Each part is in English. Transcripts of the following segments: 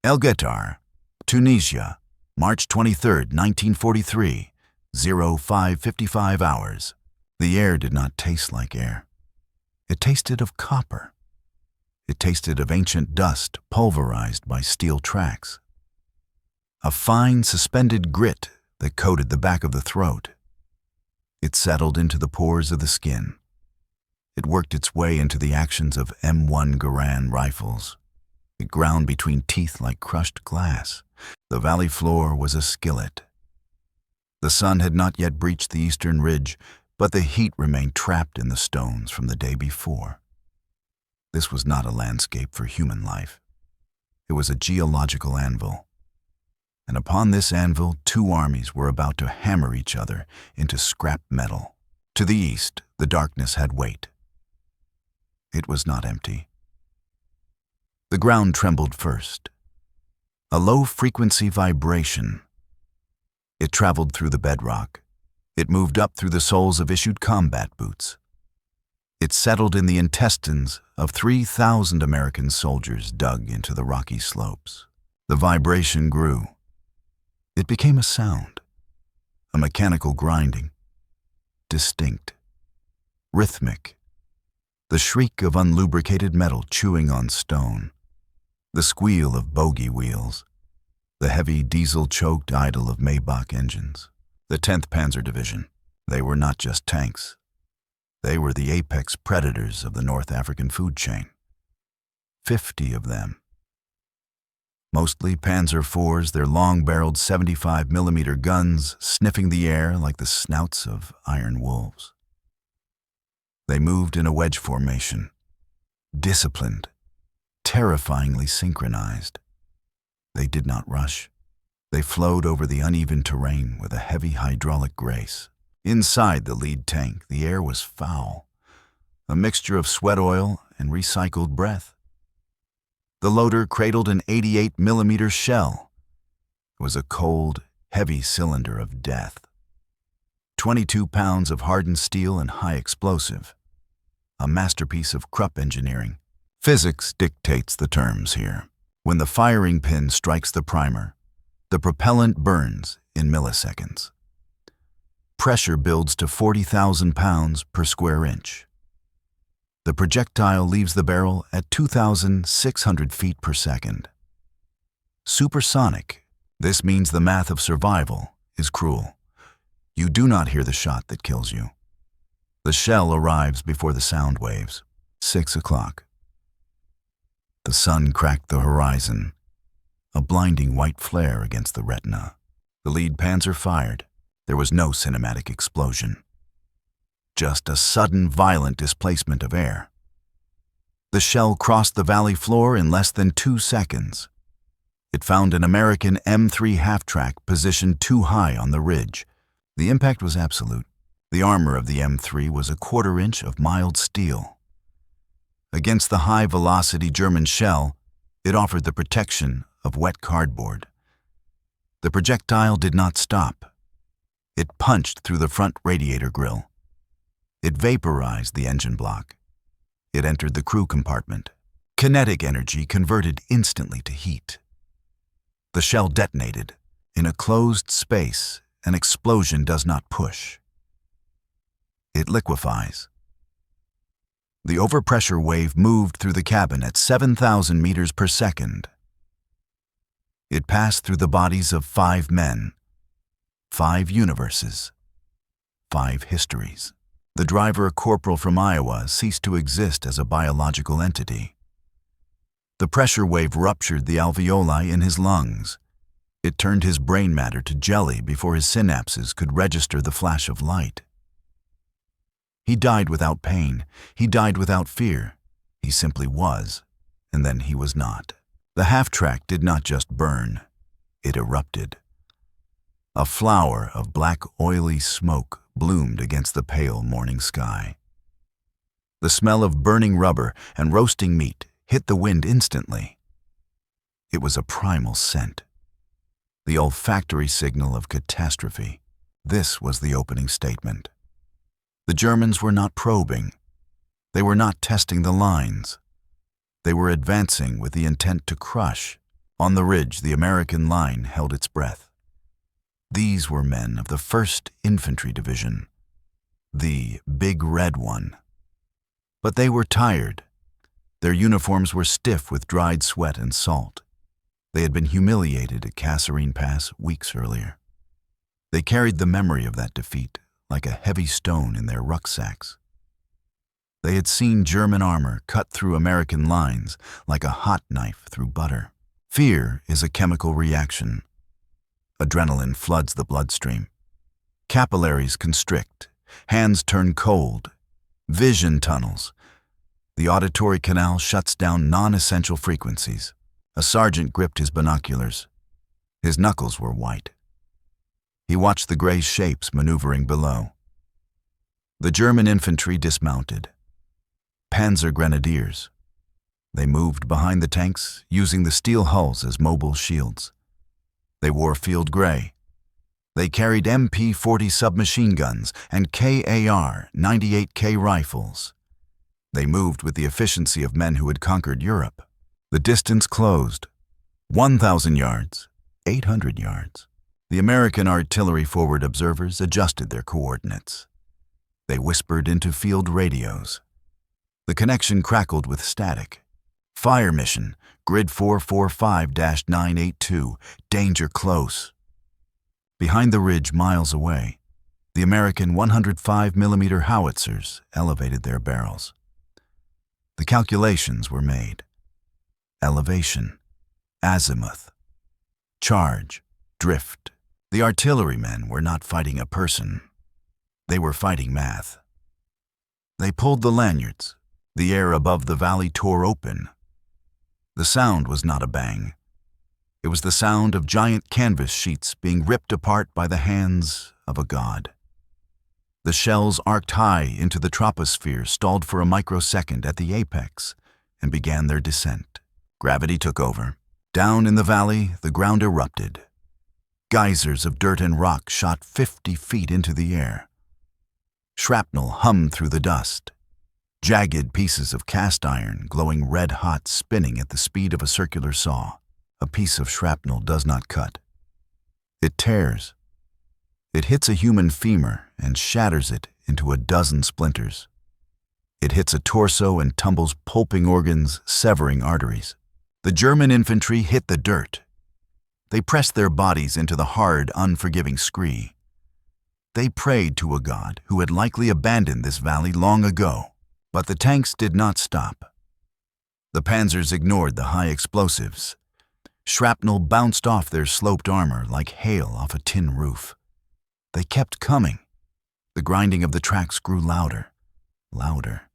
El Guettar, Tunisia, March 23, 1943, 05:55 hours. The air did not taste like air. It tasted of copper. It tasted of ancient dust pulverized by steel tracks. A fine suspended grit that coated the back of the throat. It settled into the pores of the skin. It worked its way into the actions of M1 Garand rifles. It ground between teeth like crushed glass. The valley floor was a skillet. The sun had not yet breached the eastern ridge, but the heat remained trapped in the stones from the day before. This was not a landscape for human life. It was a geological anvil. And upon this anvil, two armies were about to hammer each other into scrap metal. To the east, the darkness had weight. It was not empty. The ground trembled first. A low-frequency vibration. It traveled through the bedrock. It moved up through the soles of issued combat boots. It settled in the intestines of 3,000 American soldiers dug into the rocky slopes. The vibration grew. It became a sound, a mechanical grinding, distinct, rhythmic, the shriek of unlubricated metal chewing on stone, the squeal of bogie wheels, the heavy diesel-choked idle of Maybach engines. The 10th Panzer Division. They were not just tanks. They were the apex predators of the North African food chain. 50 of them. Mostly Panzer IVs, their long-barreled 75mm guns sniffing the air like the snouts of iron wolves. They moved in a wedge formation, disciplined, terrifyingly synchronized. They did not rush. They flowed over the uneven terrain with a heavy hydraulic grace. Inside the lead tank, the air was foul, a mixture of sweat oil and recycled breath. The loader cradled an 88mm shell. It was a cold, heavy cylinder of death. 22 pounds of hardened steel and high explosive. A masterpiece of Krupp engineering. Physics dictates the terms here. When the firing pin strikes the primer, the propellant burns in milliseconds. Pressure builds to 40,000 pounds per square inch. The projectile leaves the barrel at 2,600 feet per second. Supersonic, this means the math of survival is cruel. You do not hear the shot that kills you. The shell arrives before the sound waves. 6 o'clock. The sun cracked the horizon, a blinding white flare against the retina. The lead panzer fired. There was no cinematic explosion. Just a sudden, violent displacement of air. The shell crossed the valley floor in less than 2 seconds. It found an American M3 half-track positioned too high on the ridge. The impact was absolute. The armor of the M3 was a 1/4 inch of mild steel. Against the high-velocity German shell, it offered the protection of wet cardboard. The projectile did not stop. It punched through the front radiator grill. It vaporized the engine block. It entered the crew compartment. Kinetic energy converted instantly to heat. The shell detonated. In a closed space, an explosion does not push. It liquefies. The overpressure wave moved through the cabin at 7,000 meters per second. It passed through the bodies of 5 men, 5 universes, 5 histories. The driver, a corporal from Iowa, ceased to exist as a biological entity. The pressure wave ruptured the alveoli in his lungs. It turned his brain matter to jelly before his synapses could register the flash of light. He died without pain. He died without fear. He simply was, and then he was not. The half-track did not just burn. It erupted. A flower of black, oily smoke bloomed against the pale morning sky. The smell of burning rubber and roasting meat hit the wind instantly. It was a primal scent, the olfactory signal of catastrophe. This was the opening statement. The Germans were not probing. They were not testing the lines. They were advancing with the intent to crush. On the ridge, the American line held its breath. These were men of the 1st Infantry Division, the Big Red One. But they were tired. Their uniforms were stiff with dried sweat and salt. They had been humiliated at Kasserine Pass weeks earlier. They carried the memory of that defeat like a heavy stone in their rucksacks. They had seen German armor cut through American lines like a hot knife through butter. Fear is a chemical reaction. Adrenaline floods the bloodstream. Capillaries constrict, hands turn cold, vision tunnels. The auditory canal shuts down non-essential frequencies. A sergeant gripped his binoculars. His knuckles were white. He watched the gray shapes maneuvering below. The German infantry dismounted. Panzer grenadiers. They moved behind the tanks, using the steel hulls as mobile shields. They wore field gray. They carried MP-40 submachine guns and KAR-98K rifles. They moved with the efficiency of men who had conquered Europe. The distance closed. 1,000 yards, 800 yards. The American artillery forward observers adjusted their coordinates. They whispered into field radios. The connection crackled with static. Fire mission, grid 445-982, danger close. Behind the ridge miles away, the American 105mm howitzers elevated their barrels. The calculations were made. Elevation, azimuth, charge, drift. The artillerymen were not fighting a person. They were fighting math. They pulled the lanyards. The air above the valley tore open. The sound was not a bang. It was the sound of giant canvas sheets being ripped apart by the hands of a god. The shells arced high into the troposphere, stalled for a microsecond at the apex, and began their descent. Gravity took over. Down in the valley, the ground erupted. Geysers of dirt and rock shot 50 feet into the air. Shrapnel hummed through the dust. Jagged pieces of cast iron, glowing red-hot, spinning at the speed of a circular saw. A piece of shrapnel does not cut. It tears. It hits a human femur and shatters it into a dozen splinters. It hits a torso and tumbles pulping organs, severing arteries. The German infantry hit the dirt. They pressed their bodies into the hard, unforgiving scree. They prayed to a god who had likely abandoned this valley long ago. But the tanks did not stop. The panzers ignored the high explosives. Shrapnel bounced off their sloped armor like hail off a tin roof. They kept coming. The grinding of the tracks grew louder, louder.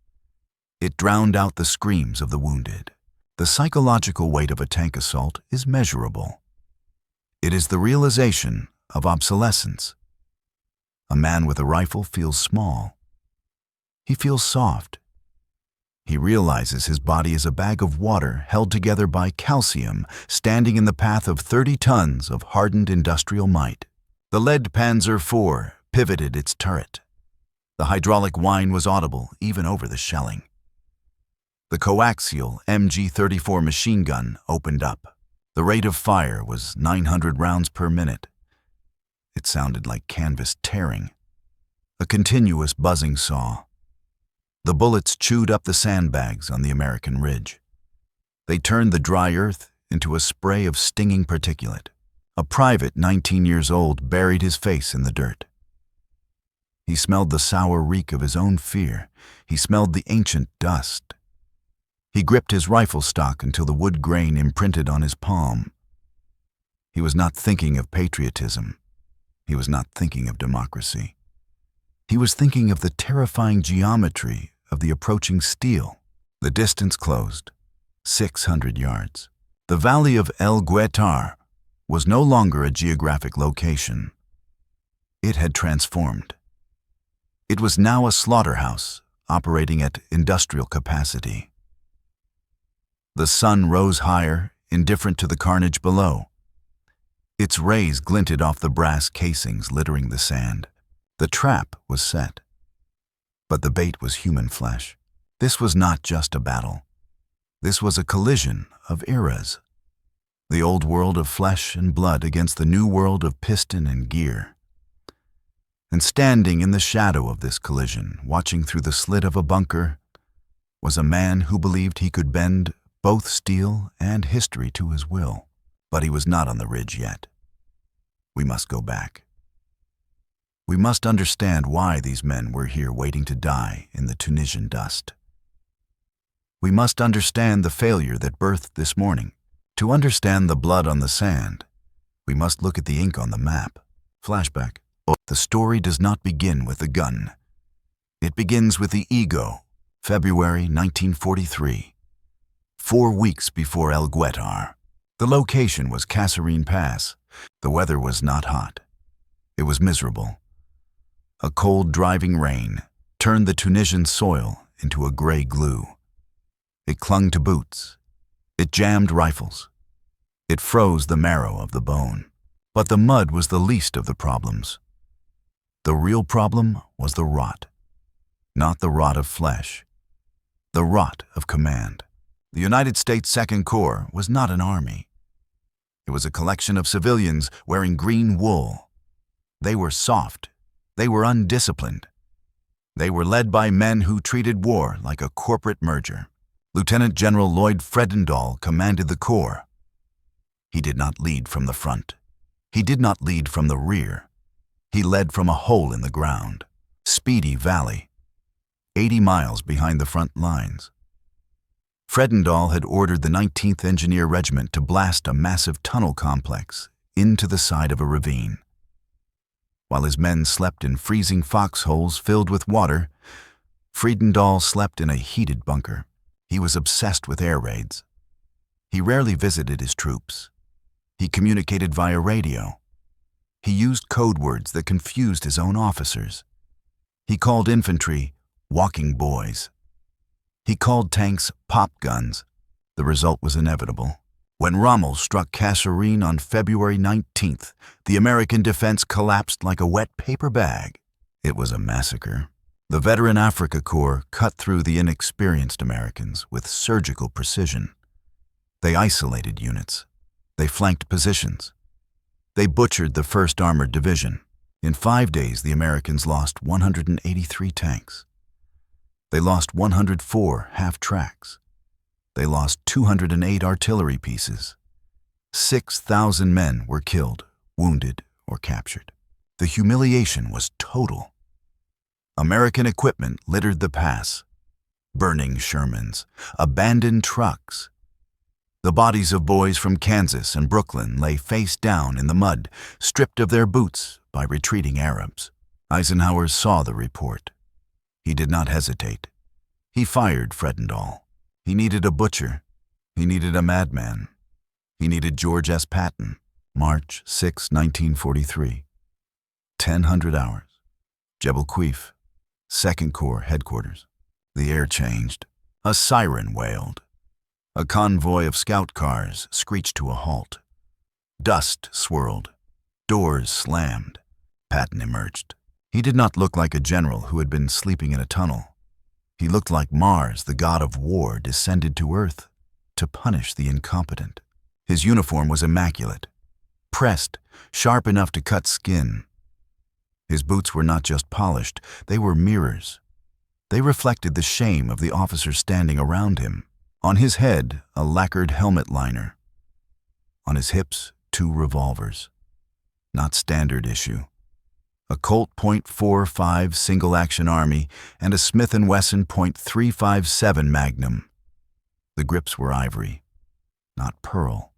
It drowned out the screams of the wounded. The psychological weight of a tank assault is measurable. It is the realization of obsolescence. A man with a rifle feels small. He feels soft. He realizes his body is a bag of water held together by calcium, standing in the path of 30 tons of hardened industrial might. The lead Panzer IV pivoted its turret. The hydraulic whine was audible even over the shelling. The coaxial MG-34 machine gun opened up. The rate of fire was 900 rounds per minute. It sounded like canvas tearing. A continuous buzzing saw. The bullets chewed up the sandbags on the American ridge. They turned the dry earth into a spray of stinging particulate. A private 19 years old buried his face in the dirt. He smelled the sour reek of his own fear. He smelled the ancient dust. He gripped his rifle stock until the wood grain imprinted on his palm. He was not thinking of patriotism. He was not thinking of democracy. He was thinking of the terrifying geometry of the approaching steel. The distance closed. 600 yards. The valley of El Guettar was no longer a geographic location. It had transformed. It was now a slaughterhouse operating at industrial capacity. The sun rose higher, indifferent to the carnage below. Its rays glinted off the brass casings littering the sand. The trap was set. But the bait was human flesh. This was not just a battle. This was a collision of eras. The old world of flesh and blood against the new world of piston and gear. And standing in the shadow of this collision, watching through the slit of a bunker, was a man who believed he could bend both steel and history to his will. But he was not on the ridge yet. We must go back. We must understand why these men were here waiting to die in the Tunisian dust. We must understand the failure that birthed this morning. To understand the blood on the sand, we must look at the ink on the map. Flashback. The story does not begin with the gun. It begins with the ego. February 1943. 4 weeks before El Guettar. The location was Kasserine Pass. The weather was not hot. It was miserable. A cold, driving rain turned the Tunisian soil into a gray glue. It clung to boots. It jammed rifles. It froze the marrow of the bone. But the mud was the least of the problems. The real problem was the rot. Not the rot of flesh. The rot of command. The United States Second Corps was not an army. It was a collection of civilians wearing green wool. They were soft. They were undisciplined. They were led by men who treated war like a corporate merger. Lieutenant General Lloyd Fredendall commanded the Corps. He did not lead from the front. He did not lead from the rear. He led from a hole in the ground, Speedy Valley, 80 miles behind the front lines. Fredendall had ordered the 19th Engineer Regiment to blast a massive tunnel complex into the side of a ravine. While his men slept in freezing foxholes filled with water, Fredendall slept in a heated bunker. He was obsessed with air raids. He rarely visited his troops. He communicated via radio. He used code words that confused his own officers. He called infantry walking boys. He called tanks pop guns. The result was inevitable. When Rommel struck Kasserine on February 19th, the American defense collapsed like a wet paper bag. It was a massacre. The veteran Africa Corps cut through the inexperienced Americans with surgical precision. They isolated units. They flanked positions. They butchered the 1st Armored Division. In 5 days, the Americans lost 183 tanks. They lost 104 half-tracks. They lost 208 artillery pieces. 6,000 men were killed, wounded, or captured. The humiliation was total. American equipment littered the pass. Burning Shermans, abandoned trucks. The bodies of boys from Kansas and Brooklyn lay face down in the mud, stripped of their boots by retreating Arabs. Eisenhower saw the report. He did not hesitate. He fired Fredendall. He needed a butcher. He needed a madman. He needed George S. Patton. March 6, 1943. 1000 hours. Jebel Queif, 2nd Corps headquarters. The air changed. A siren wailed. A convoy of scout cars screeched to a halt. Dust swirled. Doors slammed. Patton emerged. He did not look like a general who had been sleeping in a tunnel. He looked like Mars, the god of war, descended to Earth to punish the incompetent. His uniform was immaculate, pressed, sharp enough to cut skin. His boots were not just polished, they were mirrors. They reflected the shame of the officers standing around him. On his head, a lacquered helmet liner. On his hips, 2 revolvers. Not standard issue. A Colt .45 single-action Army and a Smith & Wesson .357 Magnum. The grips were ivory, not pearl.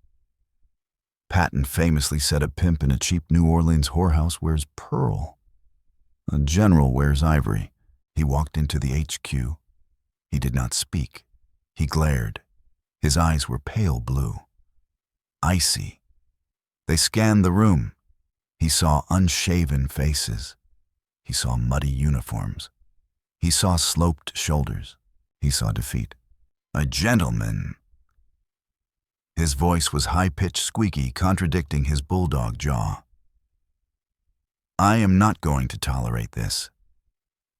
Patton famously said a pimp in a cheap New Orleans whorehouse wears pearl. A general wears ivory. He walked into the HQ. He did not speak. He glared. His eyes were pale blue, icy. They scanned the room. He saw unshaven faces. He saw muddy uniforms. He saw sloped shoulders. He saw defeat. A gentleman. His voice was high-pitched squeaky, contradicting his bulldog jaw. I am not going to tolerate this.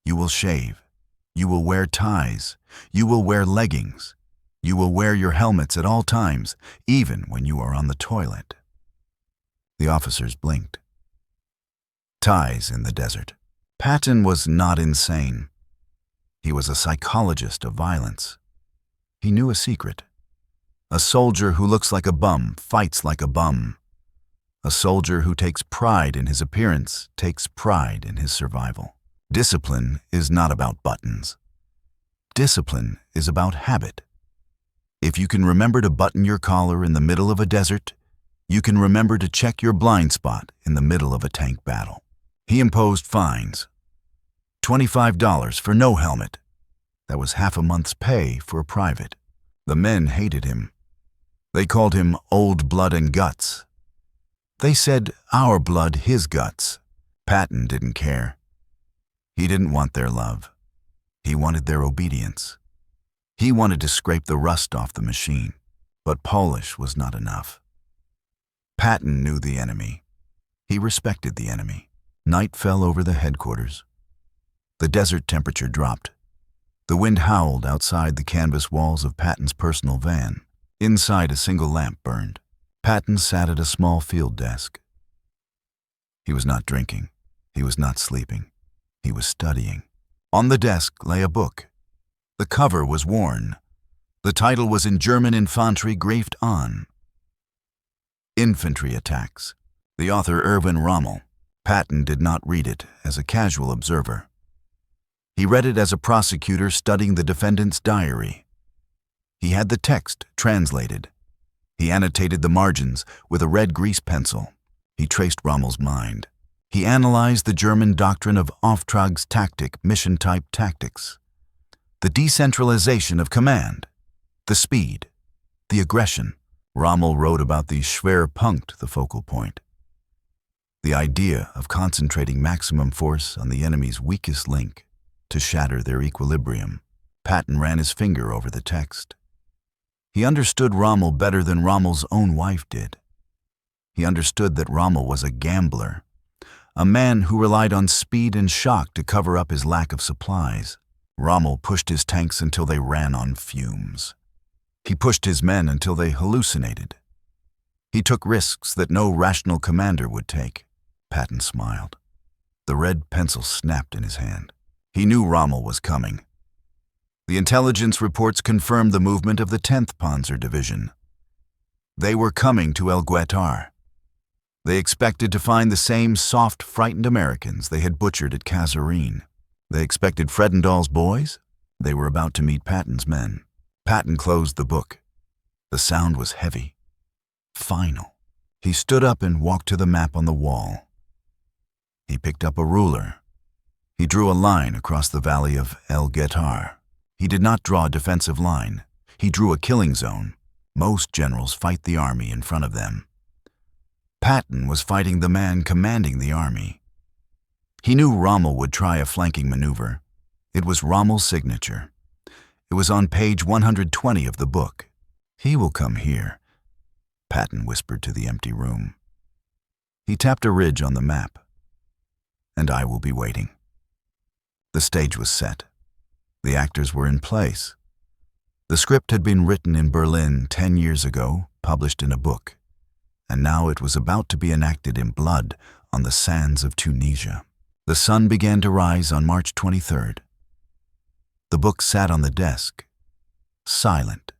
You will shave. You will wear ties. You will wear leggings. You will wear your helmets at all times, even when you are on the toilet." The officers blinked. Ties in the desert. Patton was not insane. He was a psychologist of violence. He knew a secret. A soldier who looks like a bum fights like a bum. A soldier who takes pride in his appearance takes pride in his survival. Discipline is not about buttons. Discipline is about habit. If you can remember to button your collar in the middle of a desert, you can remember to check your blind spot in the middle of a tank battle. He imposed fines. $25 for no helmet. That was half a month's pay for a private. The men hated him. They called him old blood and guts. They said, "Our blood, his guts." Patton didn't care. He didn't want their love. He wanted their obedience. He wanted to scrape the rust off the machine, but polish was not enough. Patton knew the enemy. He respected the enemy. Night fell over the headquarters. The desert temperature dropped. The wind howled outside the canvas walls of Patton's personal van. Inside, a single lamp burned. Patton sat at a small field desk. He was not drinking. He was not sleeping. He was studying. On the desk lay a book. The cover was worn. The title was in German infantry graphed on. Infantry Attacks. The author Erwin Rommel. Patton did not read it as a casual observer. He read it as a prosecutor studying the defendant's diary. He had the text translated. He annotated the margins with a red grease pencil. He traced Rommel's mind. He analyzed the German doctrine of Auftragstaktik, mission-type tactics. The decentralization of command, the speed, the aggression. Rommel wrote about the Schwerpunkt, the focal point. The idea of concentrating maximum force on the enemy's weakest link to shatter their equilibrium. Patton ran his finger over the text. He understood Rommel better than Rommel's own wife did. He understood that Rommel was a gambler, a man who relied on speed and shock to cover up his lack of supplies. Rommel pushed his tanks until they ran on fumes. He pushed his men until they hallucinated. He took risks that no rational commander would take. Patton smiled. The red pencil snapped in his hand. He knew Rommel was coming. The intelligence reports confirmed the movement of the 10th Panzer Division. They were coming to El Guettar. They expected to find the same soft, frightened Americans they had butchered at Kasserine. They expected Fredendall's boys. They were about to meet Patton's men. Patton closed the book. The sound was heavy, final. He stood up and walked to the map on the wall. He picked up a ruler. He drew a line across the valley of El Guettar. He did not draw a defensive line. He drew a killing zone. Most generals fight the army in front of them. Patton was fighting the man commanding the army. He knew Rommel would try a flanking maneuver. It was Rommel's signature. It was on page 120 of the book. "He will come here," Patton whispered to the empty room. He tapped a ridge on the map. "And I will be waiting." The stage was set. The actors were in place. The script had been written in Berlin 10 years ago, published in a book, and now it was about to be enacted in blood on the sands of Tunisia. The sun began to rise on March 23rd. The book sat on the desk, silent,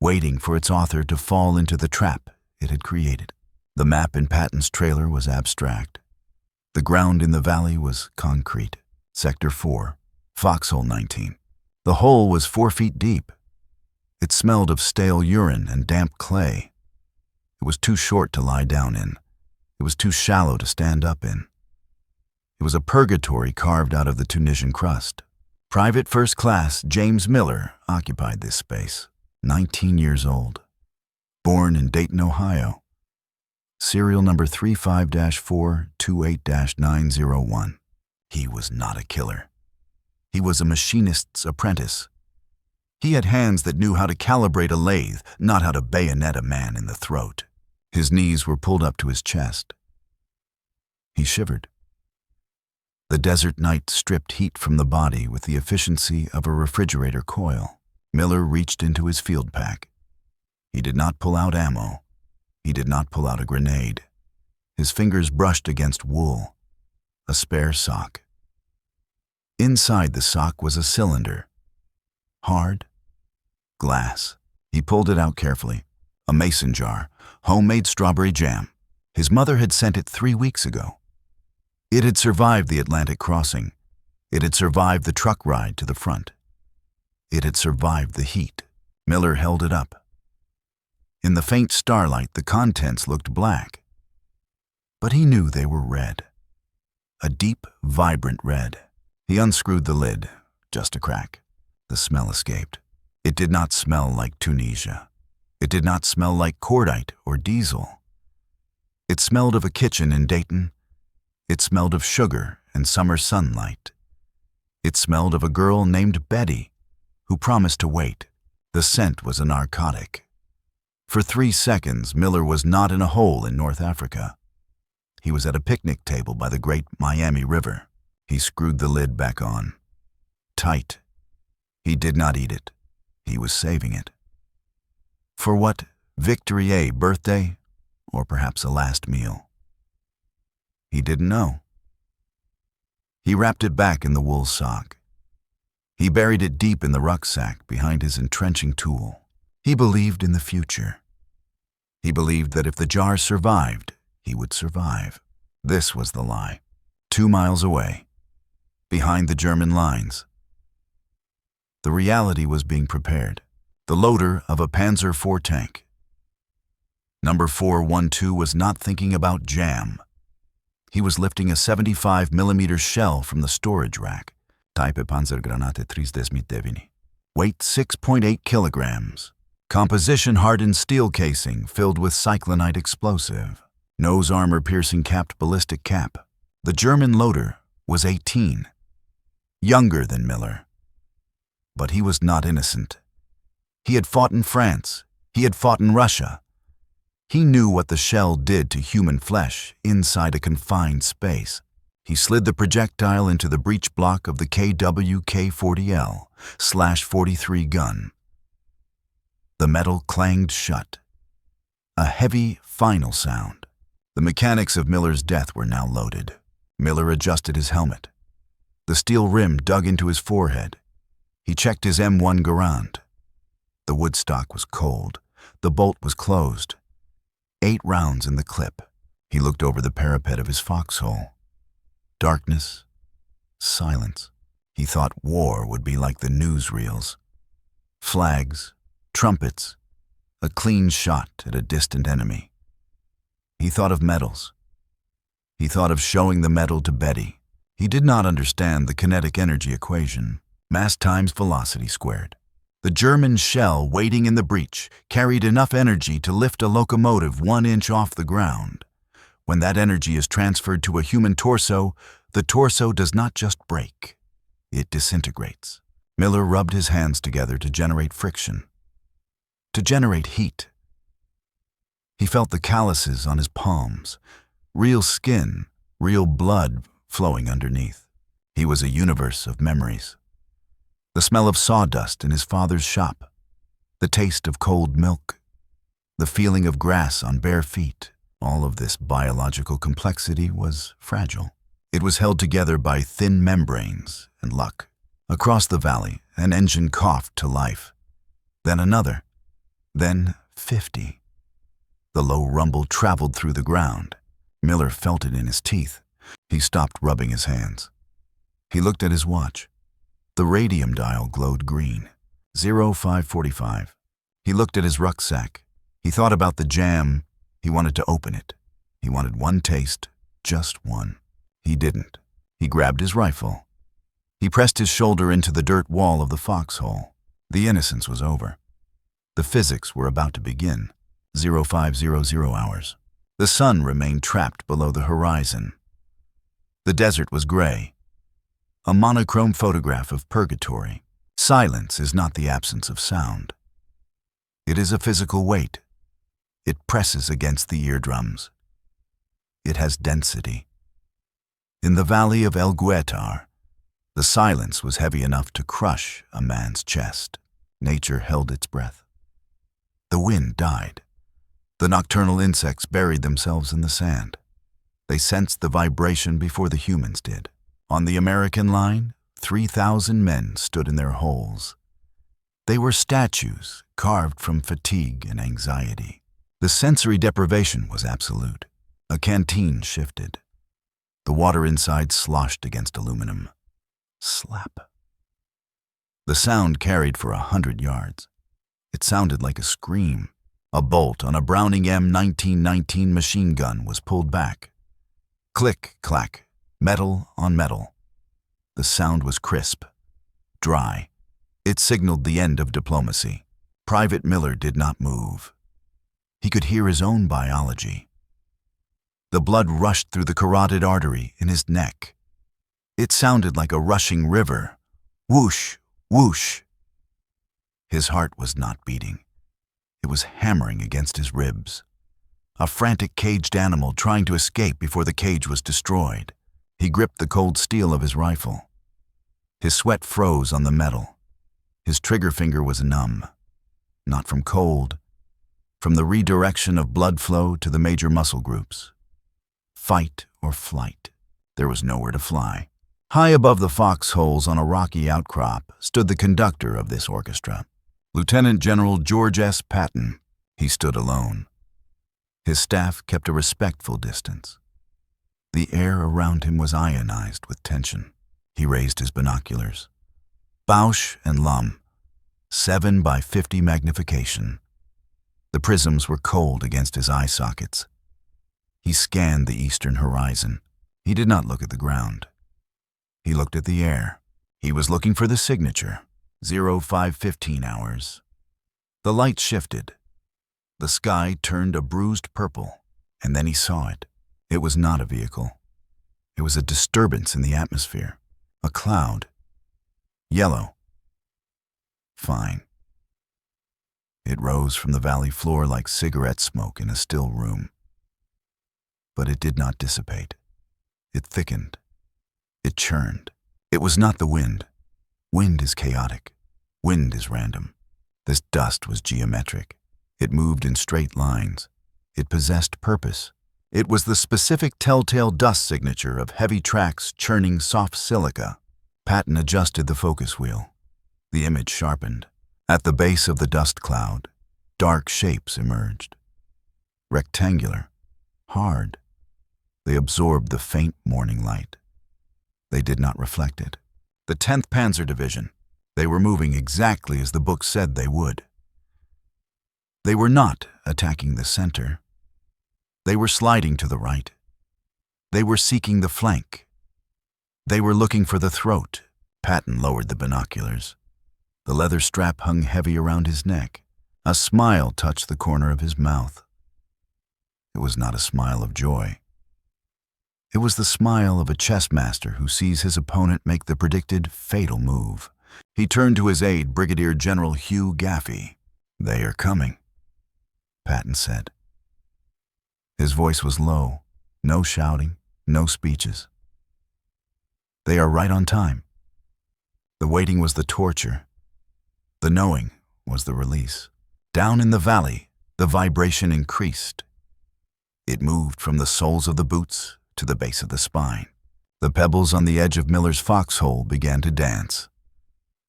waiting for its author to fall into the trap it had created. The map in Patton's trailer was abstract. The ground in the valley was concrete. Sector 4, Foxhole 19. The hole was 4 feet deep. It smelled of stale urine and damp clay. It was too short to lie down in. It was too shallow to stand up in. It was a purgatory carved out of the Tunisian crust. Private First Class James Miller occupied this space, 19 years old. Born in Dayton, Ohio. Serial number 35-428-901. He was not a killer. He was a machinist's apprentice. He had hands that knew how to calibrate a lathe, not how to bayonet a man in the throat. His knees were pulled up to his chest. He shivered. The desert night stripped heat from the body with the efficiency of a refrigerator coil. Miller reached into his field pack. He did not pull out ammo. He did not pull out a grenade. His fingers brushed against wool, a spare sock. Inside the sock was a cylinder. Hard, glass. He pulled it out carefully. A mason jar, homemade strawberry jam. His mother had sent it 3 weeks ago. It had survived the Atlantic crossing. It had survived the truck ride to the front. It had survived the heat. Miller held it up. In the faint starlight, the contents looked black. But he knew they were red. A deep, vibrant red. He unscrewed the lid, just a crack. The smell escaped. It did not smell like Tunisia. It did not smell like cordite or diesel. It smelled of a kitchen in Dayton. It smelled of sugar and summer sunlight. It smelled of a girl named Betty, who promised to wait. The scent was a narcotic. For 3 seconds, Miller was not in a hole in North Africa. He was at a picnic table by the great Miami River. He screwed the lid back on. Tight. He did not eat it. He was saving it. For what? Victory A birthday? Or perhaps a last meal? He didn't know. He wrapped it back in the wool sock. He buried it deep in the rucksack behind his entrenching tool. He believed in the future. He believed that if the jar survived, he would survive. This was the lie. 2 miles away, behind the German lines. The reality was being prepared. The loader of a Panzer IV tank. Number 412 was not thinking about jam. He was lifting a 75mm shell from the storage rack. Type Panzergranate 39. Weight 6.8 kilograms. Composition hardened steel casing filled with cyclonite explosive. Nose armor-piercing capped ballistic cap. The German loader was 18. Younger than Miller. But he was not innocent. He had fought in France. He had fought in Russia. He knew what the shell did to human flesh inside a confined space. He slid the projectile into the breech block of the KWK-40L/43 gun. The metal clanged shut. A heavy, final sound. The mechanics of Miller's death were now loaded. Miller adjusted his helmet. The steel rim dug into his forehead. He checked his M1 Garand. The woodstock was cold. The bolt was closed. 8 rounds in the clip. He looked over the parapet of his foxhole. Darkness, silence. He thought war would be like the newsreels. Flags, trumpets, a clean shot at a distant enemy. He thought of medals. He thought of showing the medal to Betty. He did not understand the kinetic energy equation. Mass times velocity squared. The German shell waiting in the breach carried enough energy to lift a locomotive 1 inch off the ground. When that energy is transferred to a human torso, the torso does not just break. It disintegrates. Miller rubbed his hands together to generate friction, to generate heat. He felt the calluses on his palms, real skin, real blood flowing underneath. He was a universe of memories. The smell of sawdust in his father's shop, the taste of cold milk, the feeling of grass on bare feet. All of this biological complexity was fragile. It was held together by thin membranes and luck. Across the valley, an engine coughed to life. Then another. Then 50. The low rumble traveled through the ground. Miller felt it in his teeth. He stopped rubbing his hands. He looked at his watch. The radium dial glowed green. 0545. He looked at his rucksack. He thought about the jam. He wanted to open it. He wanted one taste, just one. He didn't. He grabbed his rifle. He pressed his shoulder into the dirt wall of the foxhole. The innocence was over. The physics were about to begin. 0500 hours. The sun remained trapped below the horizon. The desert was gray. A monochrome photograph of purgatory. Silence is not the absence of sound. It is a physical weight. It presses against the eardrums. It has density. In the valley of El Guettar, the silence was heavy enough to crush a man's chest. Nature held its breath. The wind died. The nocturnal insects buried themselves in the sand. They sensed the vibration before the humans did. On the American line, 3,000 men stood in their holes. They were statues carved from fatigue and anxiety. The sensory deprivation was absolute. A canteen shifted. The water inside sloshed against aluminum. Slap. The sound carried for 100 yards. It sounded like a scream. A bolt on a Browning M1919 machine gun was pulled back. Click, clack, metal on metal. The sound was crisp, dry. It signaled the end of diplomacy. Private Miller did not move. He could hear his own biology. The blood rushed through the carotid artery in his neck. It sounded like a rushing river. Whoosh, whoosh. His heart was not beating. It was hammering against his ribs. A frantic caged animal trying to escape before the cage was destroyed. He gripped the cold steel of his rifle. His sweat froze on the metal. His trigger finger was numb. Not from cold, from the redirection of blood flow to the major muscle groups. Fight or flight. There was nowhere to fly. High above the foxholes on a rocky outcrop stood the conductor of this orchestra, Lieutenant General George S. Patton. He stood alone. His staff kept a respectful distance. The air around him was ionized with tension. He raised his binoculars. Bausch and Lum, 7 by 50 magnification. The prisms were cold against his eye sockets. He scanned the eastern horizon. He did not look at the ground. He looked at the air. He was looking for the signature, 0515 hours. The light shifted. The sky turned a bruised purple, and then he saw it. It was not a vehicle. It was a disturbance in the atmosphere. A cloud. Yellow. Fine. It rose from the valley floor like cigarette smoke in a still room. But it did not dissipate. It thickened. It churned. It was not the wind. Wind is chaotic. Wind is random. This dust was geometric. It moved in straight lines. It possessed purpose. It was the specific telltale dust signature of heavy tracks churning soft silica. Patton adjusted the focus wheel. The image sharpened. At the base of the dust cloud, dark shapes emerged. Rectangular, hard. They absorbed the faint morning light. They did not reflect it. The 10th Panzer Division. They were moving exactly as the book said they would. They were not attacking the center. They were sliding to the right. They were seeking the flank. They were looking for the throat. Patton lowered the binoculars. The leather strap hung heavy around his neck. A smile touched the corner of his mouth. It was not a smile of joy. It was the smile of a chess master who sees his opponent make the predicted fatal move. He turned to his aide, Brigadier General Hugh Gaffey. "They are coming," Patton said. His voice was low. No shouting, no speeches. "They are right on time." The waiting was the torture. The knowing was the release. Down in the valley, the vibration increased. It moved from the soles of the boots to the base of the spine. The pebbles on the edge of Miller's foxhole began to dance.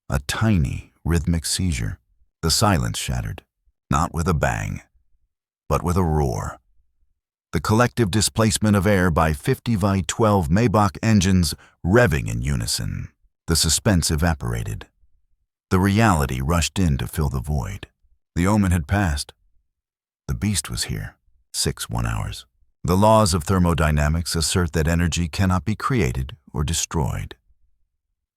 A tiny, rhythmic seizure. The silence shattered, not with a bang, but with a roar. The collective displacement of air by 50 by 12 Maybach engines revving in unison. The suspense evaporated. The reality rushed in to fill the void. The omen had passed. The beast was here, 6 1-hours. The laws of thermodynamics assert that energy cannot be created or destroyed.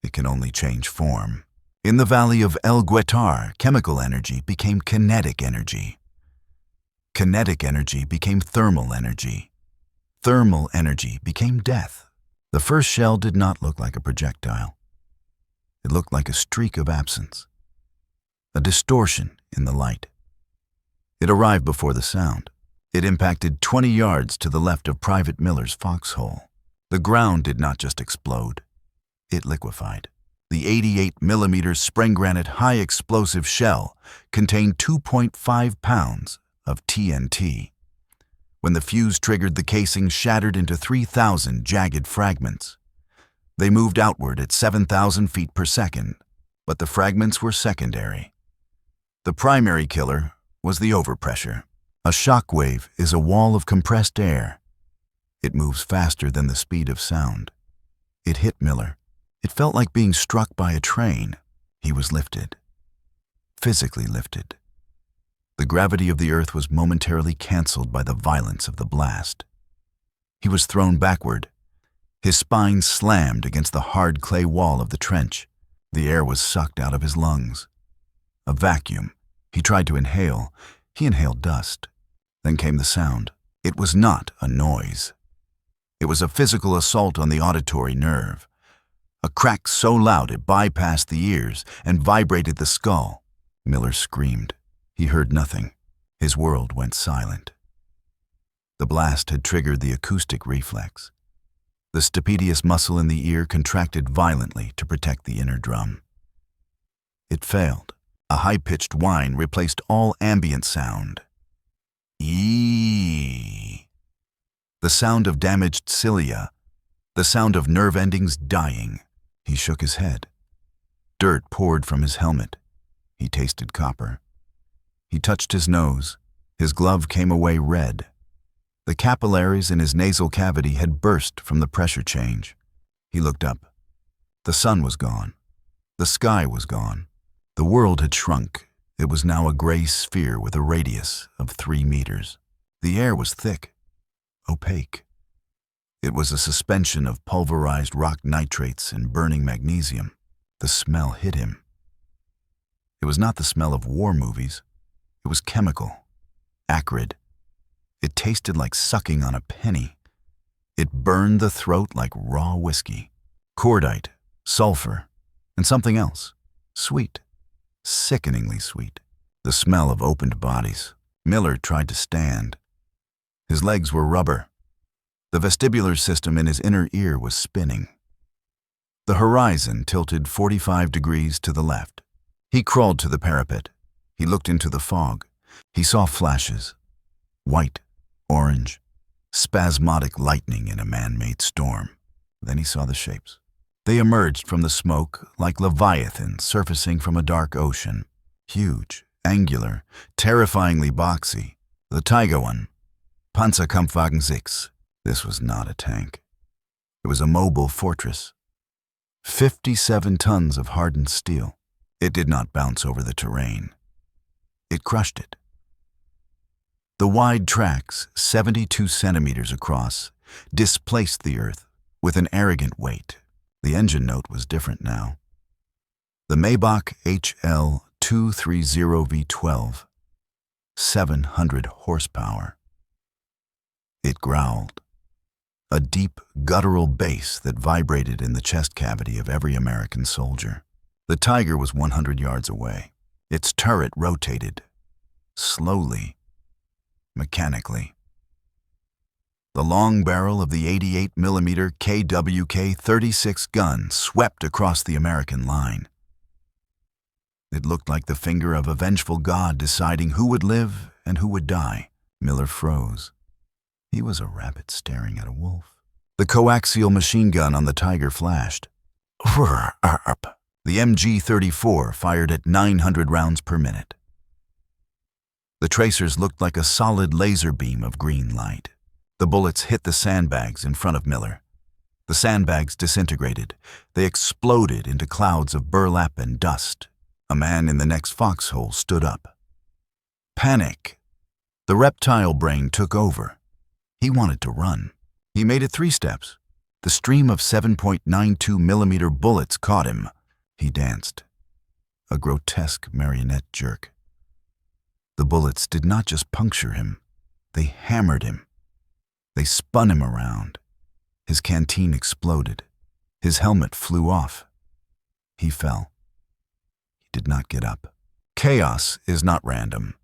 It can only change form. In the valley of El Guettar, chemical energy became kinetic energy. Kinetic energy became thermal energy. Thermal energy became death. The first shell did not look like a projectile. It looked like a streak of absence, a distortion in the light. It arrived before the sound. It impacted 20 yards to the left of Private Miller's foxhole. The ground did not just explode. It liquefied. The 88mm spring granite high-explosive shell contained 2.5 pounds of TNT. When the fuse triggered, the casing shattered into 3,000 jagged fragments. They moved outward at 7,000 feet per second, but the fragments were secondary. The primary killer was the overpressure. A shock wave is a wall of compressed air. It moves faster than the speed of sound. It hit Miller. It felt like being struck by a train. He was lifted. Physically lifted. The gravity of the earth was momentarily canceled by the violence of the blast. He was thrown backward. His spine slammed against the hard clay wall of the trench. The air was sucked out of his lungs. A vacuum. He tried to inhale. He inhaled dust. Then came the sound. It was not a noise. It was a physical assault on the auditory nerve. A crack so loud it bypassed the ears and vibrated the skull. Miller screamed. He heard nothing. His world went silent. The blast had triggered the acoustic reflex. The stapedius muscle in the ear contracted violently to protect the inner drum. It failed. A high-pitched whine replaced all ambient sound. Eeeeee. The sound of damaged cilia. The sound of nerve endings dying. He shook his head. Dirt poured from his helmet. He tasted copper. He touched his nose. His glove came away red. The capillaries in his nasal cavity had burst from the pressure change. He looked up. The sun was gone. The sky was gone. The world had shrunk. It was now a gray sphere with a radius of 3 meters. The air was thick, opaque. It was a suspension of pulverized rock nitrates and burning magnesium. The smell hit him. It was not the smell of war movies. It was chemical, acrid. It tasted like sucking on a penny. It burned the throat like raw whiskey. Cordite, sulfur, and something else. Sweet, sickeningly sweet. The smell of opened bodies. Miller tried to stand. His legs were rubber. The vestibular system in his inner ear was spinning. The horizon tilted 45 degrees to the left. He crawled to the parapet. He looked into the fog. He saw flashes. White, orange, spasmodic lightning in a man-made storm. Then he saw the shapes. They emerged from the smoke like leviathans surfacing from a dark ocean. Huge, angular, terrifyingly boxy. The Tiger one. Panzerkampfwagen 6. This was not a tank. It was a mobile fortress. 57 tons of hardened steel. It did not bounce over the terrain. It crushed it. The wide tracks, 72 centimeters across, displaced the earth with an arrogant weight. The engine note was different now. The Maybach HL230V12, 700 horsepower. It growled. A deep, guttural bass that vibrated in the chest cavity of every American soldier. The Tiger was 100 yards away. Its turret rotated, slowly, mechanically. The long barrel of the 88mm KWK-36 gun swept across the American line. It looked like the finger of a vengeful god deciding who would live and who would die. Miller froze. He was a rabbit staring at a wolf. The coaxial machine gun on the Tiger flashed. The MG-34 fired at 900 rounds per minute. The tracers looked like a solid laser beam of green light. The bullets hit the sandbags in front of Miller. The sandbags disintegrated. They exploded into clouds of burlap and dust. A man in the next foxhole stood up. Panic. The reptile brain took over. He wanted to run. He made it 3 steps. The stream of 7.92mm bullets caught him. He danced. A grotesque marionette jerk. The bullets did not just puncture him. They hammered him. They spun him around. His canteen exploded. His helmet flew off. He fell. He did not get up. Chaos is not random.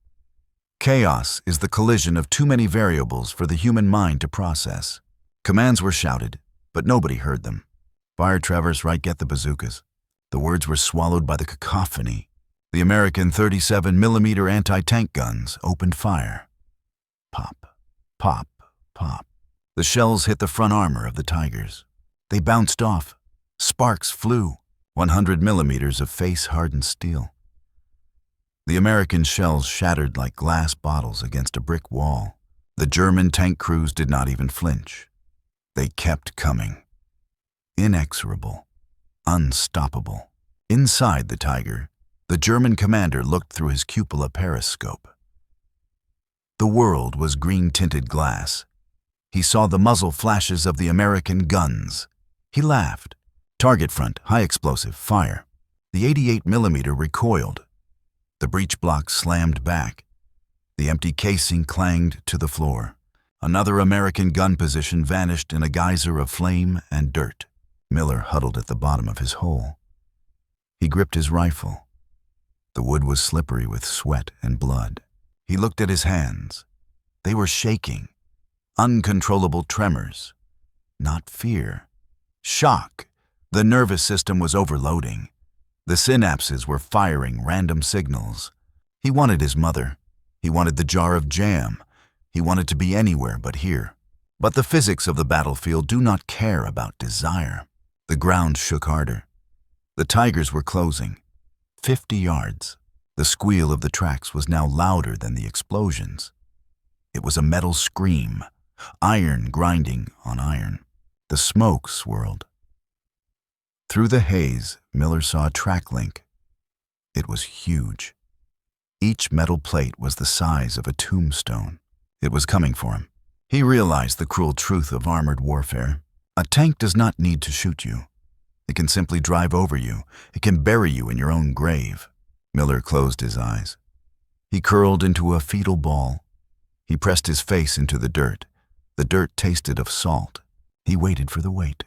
Chaos is the collision of too many variables for the human mind to process. Commands were shouted, but nobody heard them. Fire Travers, right, get the bazookas. The words were swallowed by the cacophony. The American 37mm anti-tank guns opened fire. Pop, pop, pop. The shells hit the front armor of the Tigers. They bounced off. Sparks flew. 100mm of face-hardened steel. The American shells shattered like glass bottles against a brick wall. The German tank crews did not even flinch. They kept coming. Inexorable. Unstoppable. Inside the Tiger, the German commander looked through his cupola periscope. The world was green-tinted glass. He saw the muzzle flashes of the American guns. He laughed. Target front, high explosive, fire. The 88mm recoiled. The breech block slammed back. The empty casing clanged to the floor. Another American gun position vanished in a geyser of flame and dirt. Miller huddled at the bottom of his hole. He gripped his rifle. The wood was slippery with sweat and blood. He looked at his hands. They were shaking. Uncontrollable tremors. Not fear. Shock. The nervous system was overloading. The synapses were firing random signals. He wanted his mother. He wanted the jar of jam. He wanted to be anywhere but here. But the physics of the battlefield do not care about desire. The ground shook harder. The Tigers were closing. 50 yards. The squeal of the tracks was now louder than the explosions. It was a metal scream, iron grinding on iron. The smoke swirled. Through the haze, Miller saw a track link. It was huge. Each metal plate was the size of a tombstone. It was coming for him. He realized the cruel truth of armored warfare. A tank does not need to shoot you. It can simply drive over you. It can bury you in your own grave. Miller closed his eyes. He curled into a fetal ball. He pressed his face into the dirt. The dirt tasted of salt. He waited for the weight.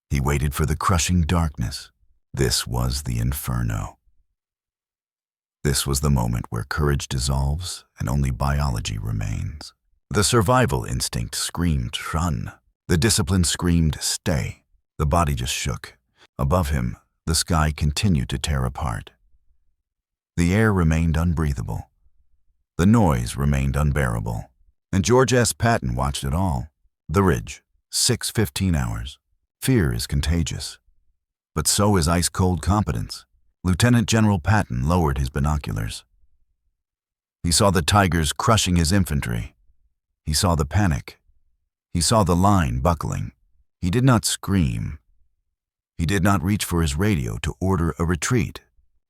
He waited for the crushing darkness. This was the inferno. This was the moment where courage dissolves and only biology remains. The survival instinct screamed, run. The discipline screamed, stay. The body just shook. Above him, the sky continued to tear apart. The air remained unbreathable. The noise remained unbearable. And George S. Patton watched it all. The ridge, 6:15 hours. Fear is contagious. But so is ice-cold competence. Lieutenant General Patton lowered his binoculars. He saw the Tigers crushing his infantry. He saw the panic. He saw the line buckling. He did not scream. He did not reach for his radio to order a retreat.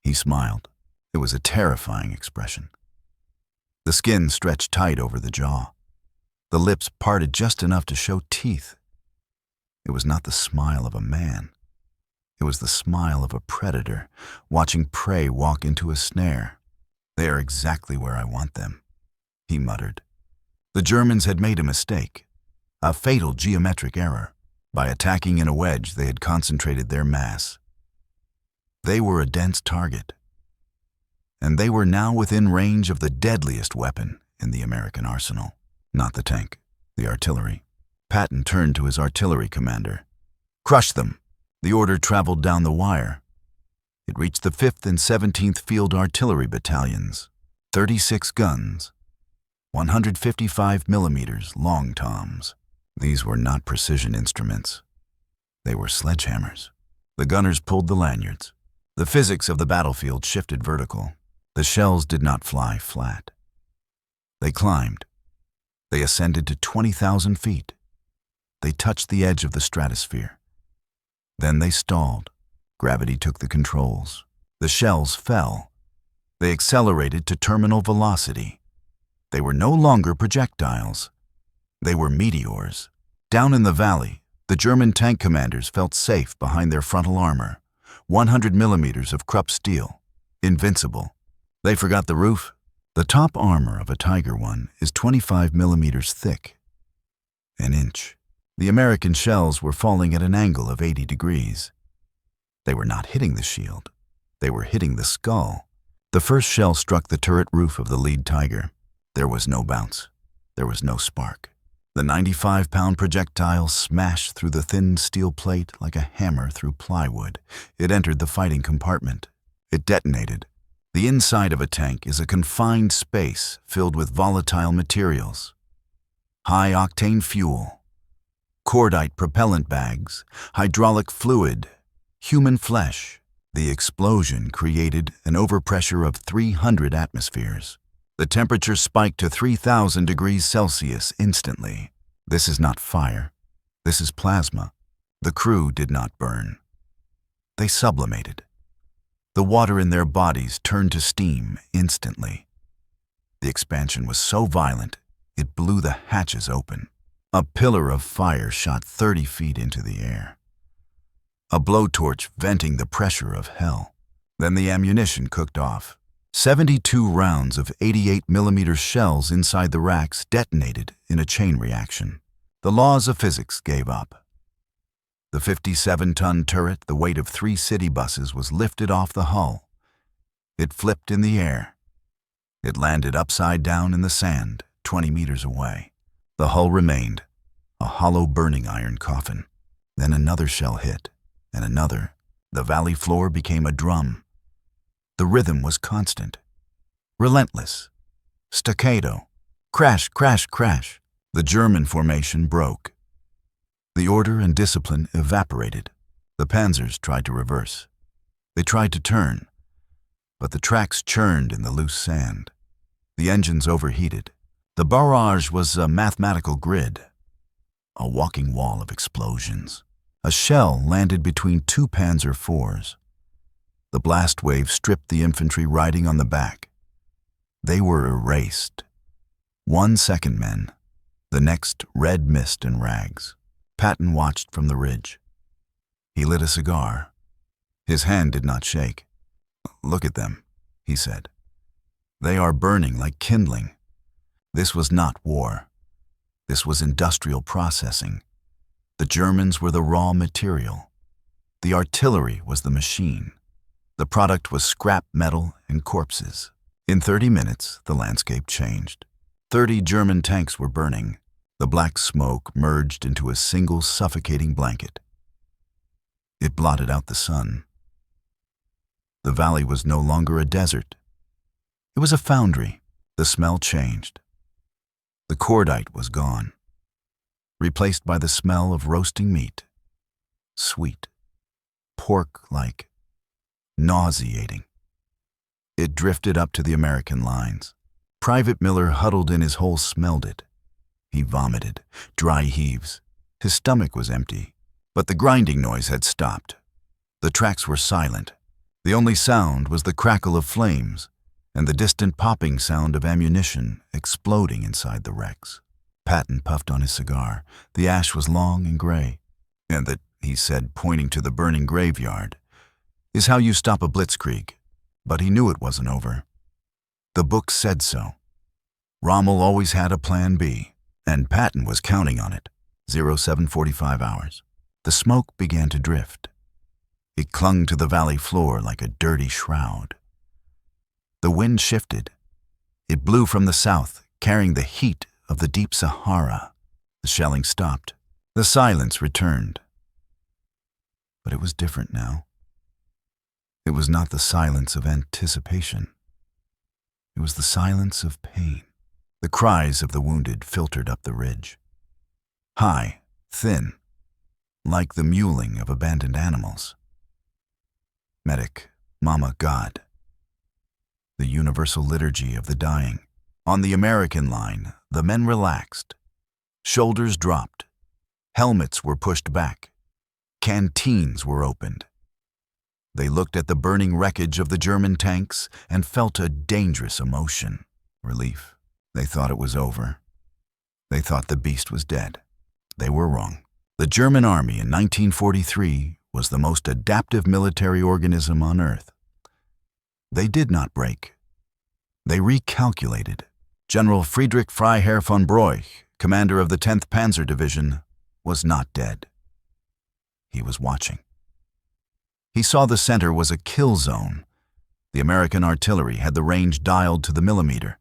He smiled. It was a terrifying expression. The skin stretched tight over the jaw. The lips parted just enough to show teeth. It was not the smile of a man. It was the smile of a predator, watching prey walk into a snare. They are exactly where I want them, he muttered. The Germans had made a mistake, a fatal geometric error. By attacking in a wedge, they had concentrated their mass. They were a dense target, and they were now within range of the deadliest weapon in the American arsenal. Not the tank, the artillery. Patton turned to his artillery commander. Crush them! The order traveled down the wire. It reached the 5th and 17th Field Artillery Battalions. 36 guns. 155mm long toms. These were not precision instruments. They were sledgehammers. The gunners pulled the lanyards. The physics of the battlefield shifted vertical. The shells did not fly flat. They climbed. They ascended to 20,000 feet. They touched the edge of the stratosphere. Then they stalled. Gravity took the controls. The shells fell. They accelerated to terminal velocity. They were no longer projectiles. They were meteors. Down in the valley, the German tank commanders felt safe behind their frontal armor. 100mm of Krupp steel. Invincible. They forgot the roof. The top armor of a Tiger I is 25mm thick. An inch. The American shells were falling at an angle of 80 degrees. They were not hitting the shield. They were hitting the skull. The first shell struck the turret roof of the lead Tiger. There was no bounce. There was no spark. The 95-pound projectile smashed through the thin steel plate like a hammer through plywood. It entered the fighting compartment. It detonated. The inside of a tank is a confined space filled with volatile materials. High-octane fuel, cordite propellant bags, hydraulic fluid, human flesh. The explosion created an overpressure of 300 atmospheres. The temperature spiked to 3,000 degrees Celsius instantly. This is not fire. This is plasma. The crew did not burn. They sublimated. The water in their bodies turned to steam instantly. The expansion was so violent, it blew the hatches open. A pillar of fire shot 30 feet into the air. A blowtorch venting the pressure of hell. Then the ammunition cooked off. 72 rounds of 88mm shells inside the racks detonated in a chain reaction. The laws of physics gave up. The 57-ton turret, the weight of 3 city buses, was lifted off the hull. It flipped in the air. It landed upside down in the sand, 20 meters away. The hull remained, a hollow burning iron coffin. Then another shell hit, and another. The valley floor became a drum. The rhythm was constant, relentless, staccato, crash, crash, crash. The German formation broke. The order and discipline evaporated. The panzers tried to reverse. They tried to turn, but the tracks churned in the loose sand. The engines overheated. The barrage was a mathematical grid, a walking wall of explosions. A shell landed between 2 Panzer IVs. The blast wave stripped the infantry riding on the back. They were erased. 1 second men, the next red mist and rags. Patton watched from the ridge. He lit a cigar. His hand did not shake. "Look at them," he said. "They are burning like kindling." This was not war. This was industrial processing. The Germans were the raw material. The artillery was the machine. The product was scrap metal and corpses. In 30 minutes, the landscape changed. 30 German tanks were burning. The black smoke merged into a single suffocating blanket. It blotted out the sun. The valley was no longer a desert. It was a foundry. The smell changed. The cordite was gone, replaced by the smell of roasting meat. Sweet, pork-like, nauseating. It drifted up to the American lines. Private Miller, huddled in his hole, smelled it. He vomited, dry heaves. His stomach was empty, but the grinding noise had stopped. The tracks were silent. The only sound was the crackle of flames and the distant popping sound of ammunition exploding inside the wrecks. Patton puffed on his cigar. The ash was long and gray. "And that," he said, pointing to the burning graveyard, "is how you stop a blitzkrieg." But he knew it wasn't over. The book said so. Rommel always had a plan B, and Patton was counting on it. 0745 hours. The smoke began to drift. It clung to the valley floor like a dirty shroud. The wind shifted. It blew from the south, carrying the heat of the deep Sahara. The shelling stopped. The silence returned. But it was different now. It was not the silence of anticipation. It was the silence of pain. The cries of the wounded filtered up the ridge. High, thin, like the mewling of abandoned animals. Medic, Mama, God. The universal liturgy of the dying. On the American line, the men relaxed. Shoulders dropped. Helmets were pushed back. Canteens were opened. They looked at the burning wreckage of the German tanks and felt a dangerous emotion, relief. They thought it was over. They thought the beast was dead. They were wrong. The German army in 1943 was the most adaptive military organism on Earth. They did not break. They recalculated. General Friedrich Freiherr von Broich, commander of the 10th Panzer Division, was not dead. He was watching. He saw the center was a kill zone. The American artillery had the range dialed to the millimeter.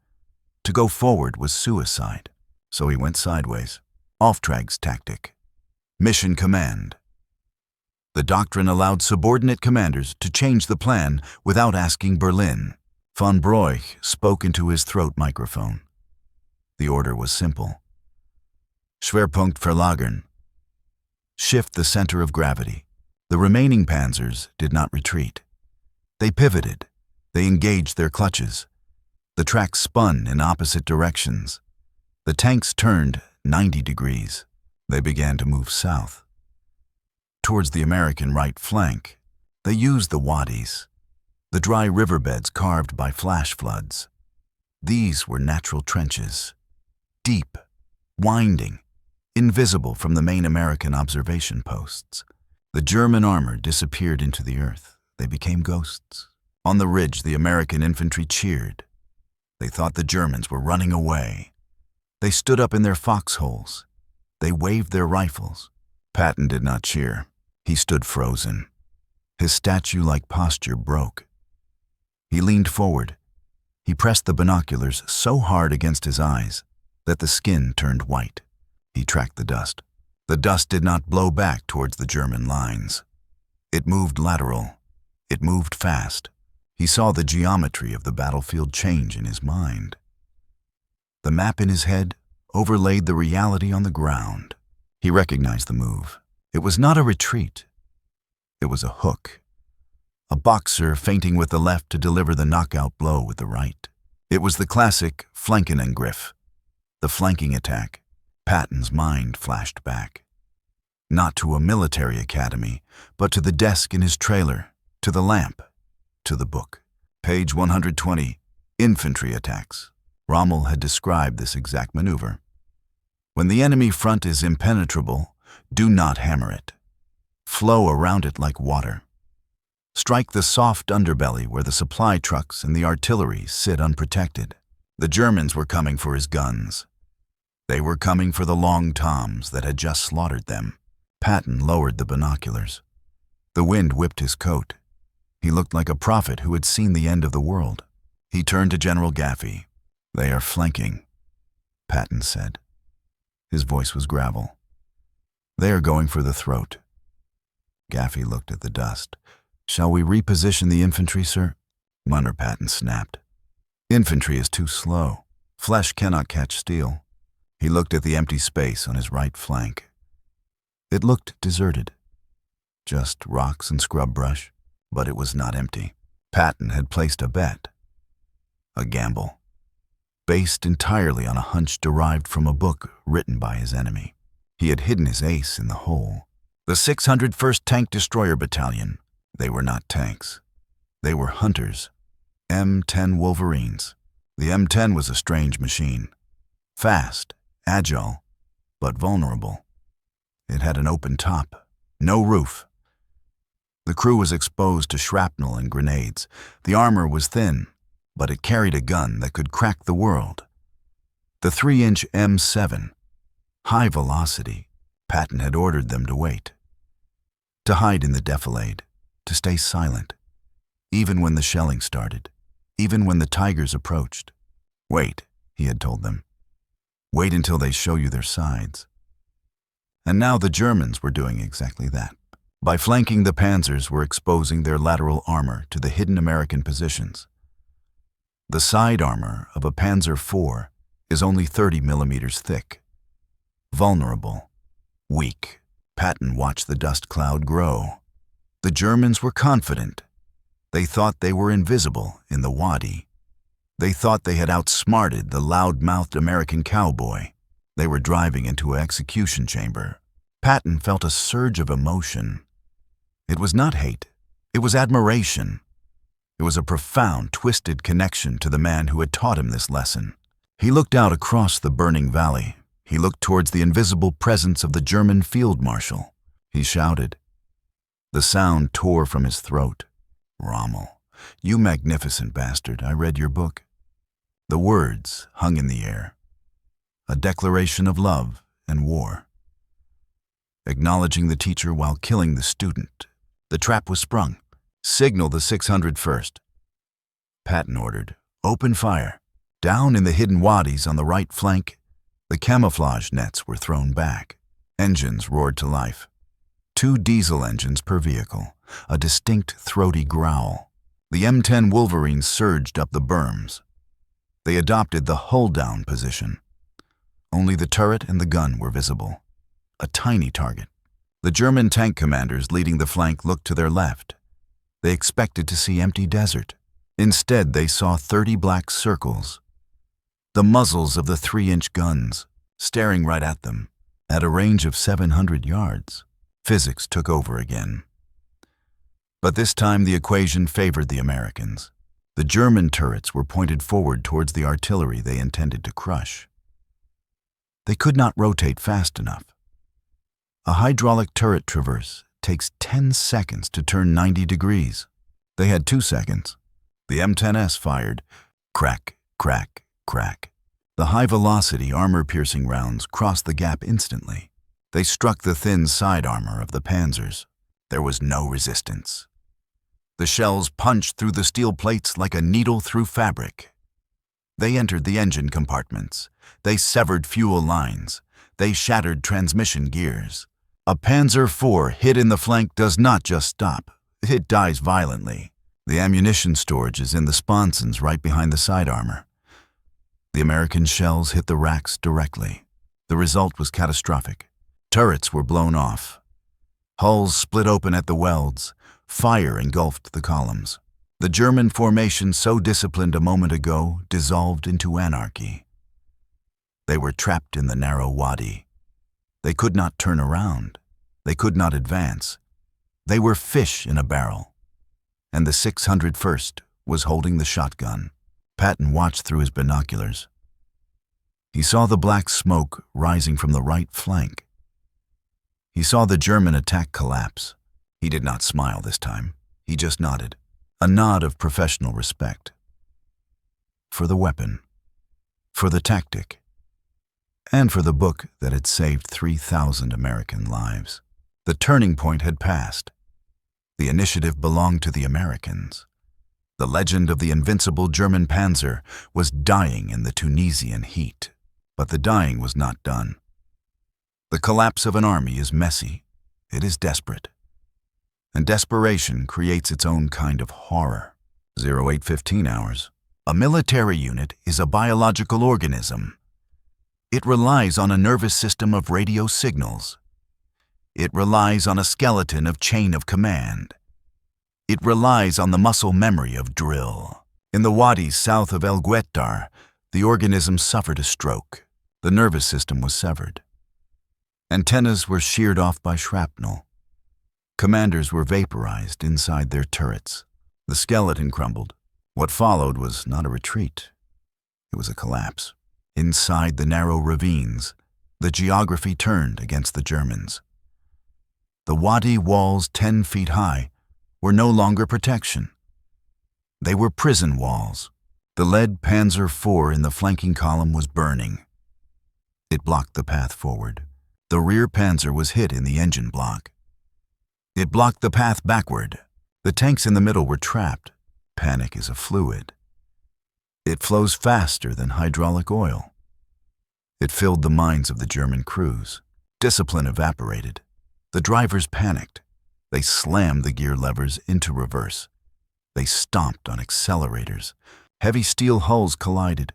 To go forward was suicide, so he went sideways. Auftrags tactic. Mission command. The doctrine allowed subordinate commanders to change the plan without asking Berlin. Von Broich spoke into his throat microphone. The order was simple. Schwerpunkt verlagern. Shift the center of gravity. The remaining panzers did not retreat. They pivoted. They engaged their clutches. The track spun in opposite directions. The tanks turned 90 degrees. They began to move south. Towards the American right flank, they used the wadis, the dry riverbeds carved by flash floods. These were natural trenches, deep, winding, invisible from the main American observation posts. The German armor disappeared into the earth. They became ghosts. On the ridge, the American infantry cheered. They thought the Germans were running away. They stood up in their foxholes. They waved their rifles. Patton did not cheer. He stood frozen. His statue-like posture broke. He leaned forward. He pressed the binoculars so hard against his eyes that the skin turned white. He tracked the dust. The dust did not blow back towards the German lines. It moved lateral. It moved fast. He saw the geometry of the battlefield change in his mind. The map in his head overlaid the reality on the ground. He recognized the move. It was not a retreat. It was a hook. A boxer feinting with the left to deliver the knockout blow with the right. It was the classic Flankenangriff, the flanking attack. Patton's mind flashed back. Not to a military academy, but to the desk in his trailer, to the lamp, to the book. Page 120, Infantry Attacks. Rommel had described this exact maneuver. When the enemy front is impenetrable, do not hammer it. Flow around it like water. Strike the soft underbelly where the supply trucks and the artillery sit unprotected. The Germans were coming for his guns. They were coming for the long toms that had just slaughtered them. Patton lowered the binoculars. The wind whipped his coat. He looked like a prophet who had seen the end of the world. He turned to General Gaffey. "They are flanking," Patton said. His voice was gravel. "They are going for the throat." Gaffey looked at the dust. "Shall we reposition the infantry, sir?" Munner Patton snapped. "Infantry is too slow. Flesh cannot catch steel." He looked at the empty space on his right flank. It looked deserted. Just rocks and scrub brush, but it was not empty. Patton had placed a bet. A gamble. Based entirely on a hunch derived from a book written by his enemy. He had hidden his ace in the hole. The 601st Tank Destroyer Battalion. They were not tanks. They were hunters. M10 Wolverines. The M10 was a strange machine. Fast, agile, but vulnerable. It had an open top, no roof. The crew was exposed to shrapnel and grenades. The armor was thin, but it carried a gun that could crack the world. The 3-inch M7. High velocity. Patton had ordered them to wait. To hide in the defilade. To stay silent. Even when the shelling started. Even when the Tigers approached. "Wait," he had told them. "Wait until they show you their sides." And now the Germans were doing exactly that. By flanking, the panzers were exposing their lateral armor to the hidden American positions. The side armor of a Panzer IV is only 30 millimeters thick. Vulnerable. Weak. Patton watched the dust cloud grow. The Germans were confident. They thought they were invisible in the wadi. They thought they had outsmarted the loud-mouthed American cowboy. They were driving into an execution chamber. Patton felt a surge of emotion. It was not hate. It was admiration. It was a profound, twisted connection to the man who had taught him this lesson. He looked out across the burning valley. He looked towards the invisible presence of the German field marshal. He shouted. The sound tore from his throat. "Rommel, you magnificent bastard, I read your book." The words hung in the air. A declaration of love and war. Acknowledging the teacher while killing the student. The trap was sprung. "Signal the 601st. Patton ordered. "Open fire. Down in the hidden wadis on the right flank, The camouflage nets were thrown back. Engines roared to life. 2 diesel engines per vehicle, a distinct throaty growl. The M10 Wolverines surged up the berms. They adopted the hull-down position. Only the turret and the gun were visible. A tiny target. The German tank commanders leading the flank looked to their left. They expected to see empty desert. Instead, they saw 30 black circles. The muzzles of the 3-inch guns, staring right at them, at a range of 700 yards. Physics took over again. But this time the equation favored the Americans. The German turrets were pointed forward towards the artillery they intended to crush. They could not rotate fast enough. A hydraulic turret traverse takes 10 seconds to turn 90 degrees. They had 2 seconds. The M10S fired. Crack, crack, crack. The high-velocity, armor-piercing rounds crossed the gap instantly. They struck the thin side armor of the panzers. There was no resistance. The shells punched through the steel plates like a needle through fabric. They entered the engine compartments. They severed fuel lines. They shattered transmission gears. A Panzer IV hit in the flank does not just stop. It dies violently. The ammunition storage is in the sponsons right behind the side armor. The American shells hit the racks directly. The result was catastrophic. Turrets were blown off. Hulls split open at the welds. Fire engulfed the columns. The German formation so disciplined a moment ago dissolved into anarchy. They were trapped in the narrow wadi. They could not turn around. They could not advance. They were fish in a barrel. And the 601st was holding the shotgun. Patton watched through his binoculars. He saw the black smoke rising from the right flank. He saw the German attack collapse. He did not smile this time. He just nodded. A nod of professional respect. For the weapon. For the tactic. And for the book that had saved 3,000 American lives. The turning point had passed. The initiative belonged to the Americans. The legend of the invincible German panzer was dying in the Tunisian heat. But the dying was not done. The collapse of an army is messy. It is desperate. And desperation creates its own kind of horror. 0815 hours. A military unit is a biological organism. It relies on a nervous system of radio signals. It relies on a skeleton of chain of command. It relies on the muscle memory of drill. In the wadis south of El Guettar, the organism suffered a stroke. The nervous system was severed. Antennas were sheared off by shrapnel. Commanders were vaporized inside their turrets. The skeleton crumbled. What followed was not a retreat. It was a collapse. Inside the narrow ravines, the geography turned against the Germans. The wadi walls 10 feet high were no longer protection. They were prison walls. The lead Panzer IV in the flanking column was burning. It blocked the path forward. The rear panzer was hit in the engine block. It blocked the path backward. The tanks in the middle were trapped. Panic is a fluid. It flows faster than hydraulic oil. It filled the minds of the German crews. Discipline evaporated. The drivers panicked. They slammed the gear levers into reverse. They stomped on accelerators. Heavy steel hulls collided.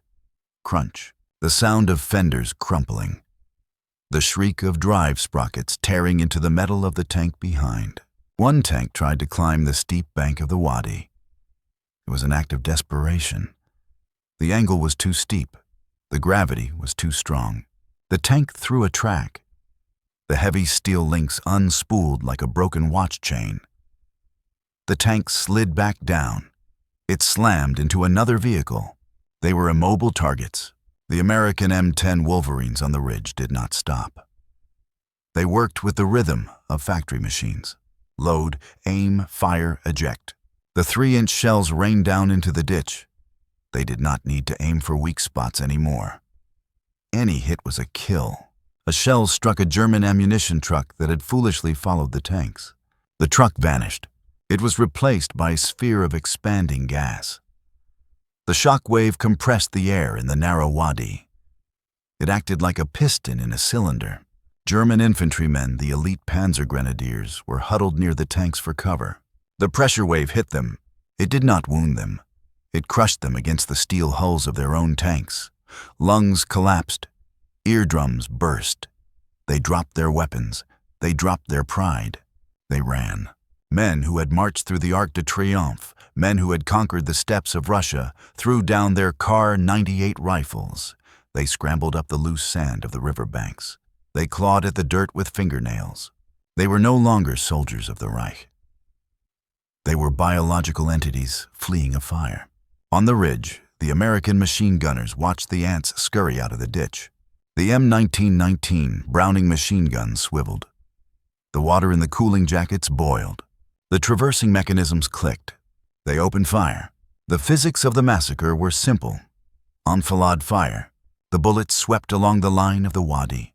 Crunch. The sound of fenders crumpling. The shriek of drive sprockets tearing into the metal of the tank behind. One tank tried to climb the steep bank of the wadi. It was an act of desperation. The angle was too steep. The gravity was too strong. The tank threw a track. The heavy steel links unspooled like a broken watch chain. The tank slid back down. It slammed into another vehicle. They were immobile targets. The American M10 Wolverines on the ridge did not stop. They worked with the rhythm of factory machines. Load, aim, fire, eject. The 3-inch shells rained down into the ditch. They did not need to aim for weak spots anymore. Any hit was a kill. A shell struck a German ammunition truck that had foolishly followed the tanks. The truck vanished. It was replaced by a sphere of expanding gas. The shock wave compressed the air in the narrow wadi. It acted like a piston in a cylinder. German infantrymen, the elite panzer grenadiers, were huddled near the tanks for cover. The pressure wave hit them. It did not wound them. It crushed them against the steel hulls of their own tanks. Lungs collapsed. Eardrums burst. They dropped their weapons. They dropped their pride. They ran. Men who had marched through the Arc de Triomphe, men who had conquered the steppes of Russia, threw down their Kar 98 rifles. They scrambled up the loose sand of the river banks. They clawed at the dirt with fingernails. They were no longer soldiers of the Reich. They were biological entities fleeing a fire. On the ridge, the American machine gunners watched the ants scurry out of the ditch. The M1919 Browning machine gun swiveled. The water in the cooling jackets boiled. The traversing mechanisms clicked. They opened fire. The physics of the massacre were simple. Enfilade fire. The bullets swept along the line of the wadi.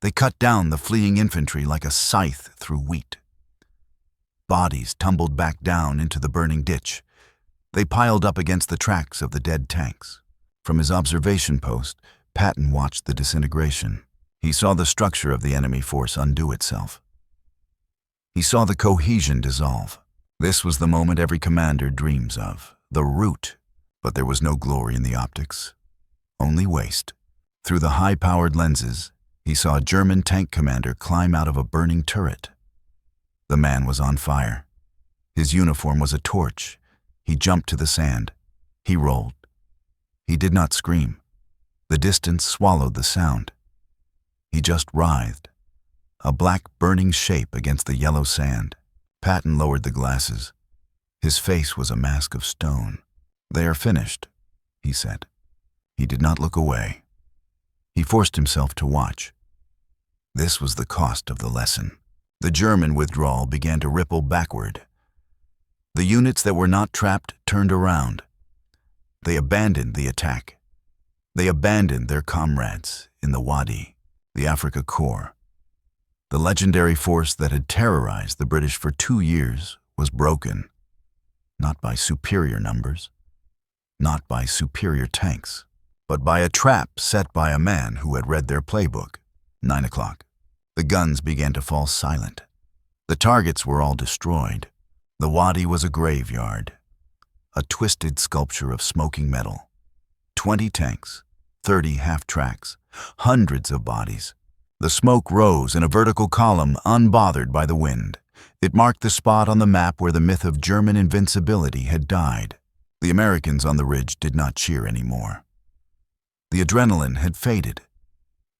They cut down the fleeing infantry like a scythe through wheat. Bodies tumbled back down into the burning ditch. They piled up against the tracks of the dead tanks. From his observation post, Patton watched the disintegration. He saw the structure of the enemy force undo itself. He saw the cohesion dissolve. This was the moment every commander dreams of, the root, but there was no glory in the optics, only waste. Through the high-powered lenses, he saw a German tank commander climb out of a burning turret. The man was on fire. His uniform was a torch. He jumped to the sand. He rolled. He did not scream. The distance swallowed the sound. He just writhed, a black burning shape against the yellow sand. Patton lowered the glasses. His face was a mask of stone. "They are finished," he said. He did not look away. He forced himself to watch. This was the cost of the lesson. The German withdrawal began to ripple backward. The units that were not trapped turned around. They abandoned the attack. They abandoned their comrades in the Wadi, the Afrika Korps. The legendary force that had terrorized the British for 2 years was broken, not by superior numbers, not by superior tanks, but by a trap set by a man who had read their playbook. 9 o'clock. The guns began to fall silent. The targets were all destroyed. The Wadi was a graveyard, a twisted sculpture of smoking metal. 20 tanks, 30 half-tracks, hundreds of bodies. The smoke rose in a vertical column unbothered by the wind. It marked the spot on the map where the myth of German invincibility had died. The Americans on the ridge did not cheer anymore. The adrenaline had faded.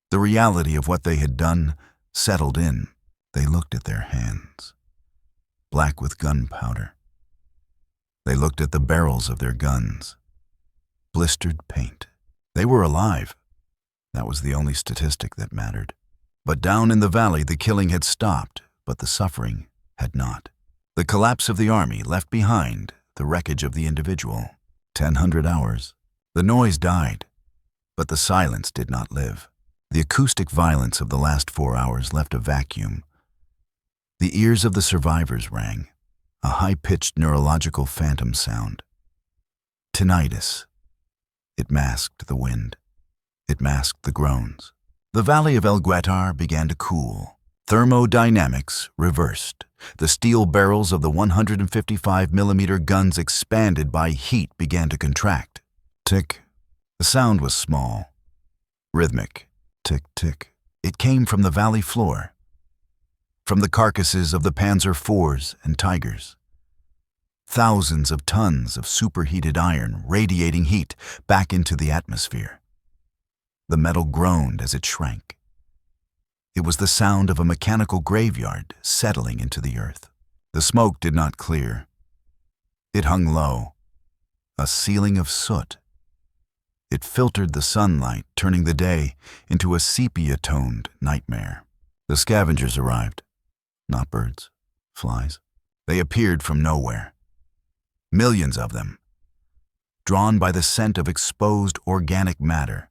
The reality of what they had done settled in. They looked at their hands, black with gunpowder. They looked at the barrels of their guns, blistered paint. They were alive. That was the only statistic that mattered. But down in the valley, the killing had stopped, but the suffering had not. The collapse of the army left behind the wreckage of the individual. 1,000 hours. The noise died, but the silence did not live. The acoustic violence of the last 4 hours left a vacuum. The ears of the survivors rang, a high-pitched neurological phantom sound. Tinnitus. It masked the wind. It masked the groans. The valley of El Guettar began to cool. Thermodynamics reversed. The steel barrels of the 155mm guns expanded by heat began to contract. Tick. The sound was small, rhythmic. Tick, tick. It came from the valley floor, from the carcasses of the Panzer IVs and Tigers. Thousands of tons of superheated iron radiating heat back into the atmosphere. The metal groaned as it shrank. It was the sound of a mechanical graveyard settling into the earth. The smoke did not clear. It hung low, a ceiling of soot. It filtered the sunlight, turning the day into a sepia-toned nightmare. The scavengers arrived. Not birds, flies. They appeared from nowhere. Millions of them, drawn by the scent of exposed organic matter.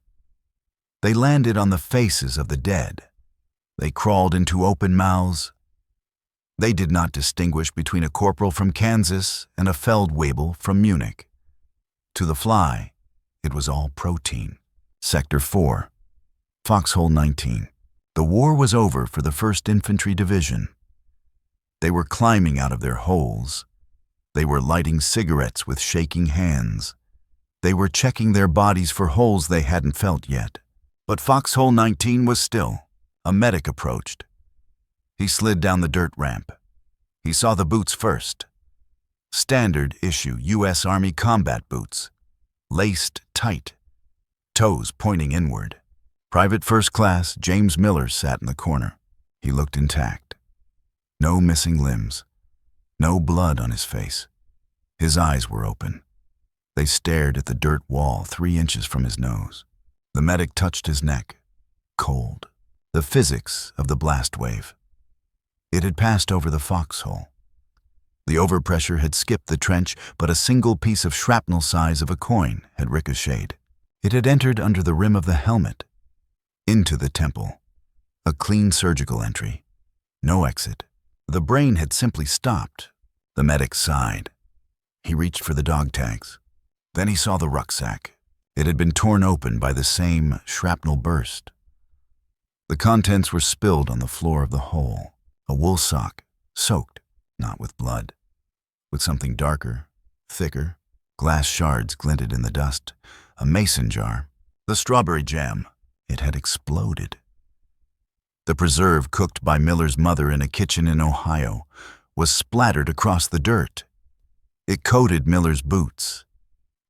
They landed on the faces of the dead. They crawled into open mouths. They did not distinguish between a corporal from Kansas and a Feldwebel from Munich. To the fly, it was all protein. Sector 4. Foxhole 19. The war was over for the 1st Infantry Division. They were climbing out of their holes. They were lighting cigarettes with shaking hands. They were checking their bodies for holes they hadn't felt yet. But Foxhole 19 was still. A medic approached. He slid down the dirt ramp. He saw the boots first. Standard issue U.S. Army combat boots. Laced tight. Toes pointing inward. Private First Class James Miller sat in the corner. He looked intact. No missing limbs. No blood on his face. His eyes were open. They stared at the dirt wall 3 inches from his nose. The medic touched his neck. Cold. The physics of the blast wave. It had passed over the foxhole. The overpressure had skipped the trench, but a single piece of shrapnel size of a coin had ricocheted. It had entered under the rim of the helmet. Into the temple. A clean surgical entry. No exit. The brain had simply stopped. The medic sighed. He reached for the dog tags. Then he saw the rucksack. It had been torn open by the same shrapnel burst. The contents were spilled on the floor of the hole. A wool sock, soaked, not with blood, with something darker, thicker. Glass shards glinted in the dust. A mason jar. The strawberry jam. It had exploded. The preserve cooked by Miller's mother in a kitchen in Ohio was splattered across the dirt. It coated Miller's boots.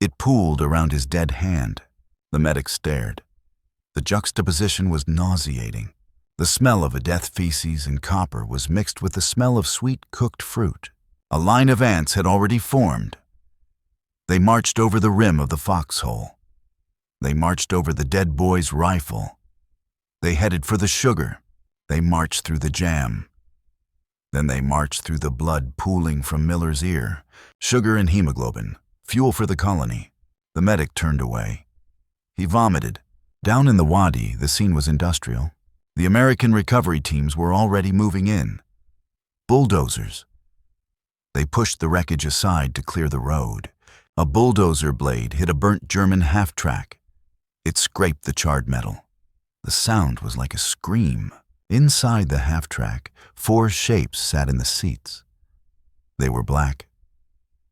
It pooled around his dead hand. The medic stared. The juxtaposition was nauseating. The smell of a death feces and copper was mixed with the smell of sweet cooked fruit. A line of ants had already formed. They marched over the rim of the foxhole. They marched over the dead boy's rifle. They headed for the sugar. They marched through the jam. Then they marched through the blood pooling from Miller's ear. Sugar and hemoglobin, fuel for the colony. The medic turned away. He vomited. Down in the wadi, the scene was industrial. The American recovery teams were already moving in. Bulldozers. They pushed the wreckage aside to clear the road. A bulldozer blade hit a burnt German half-track. It scraped the charred metal. The sound was like a scream. Inside the half-track, 4 shapes sat in the seats. They were black,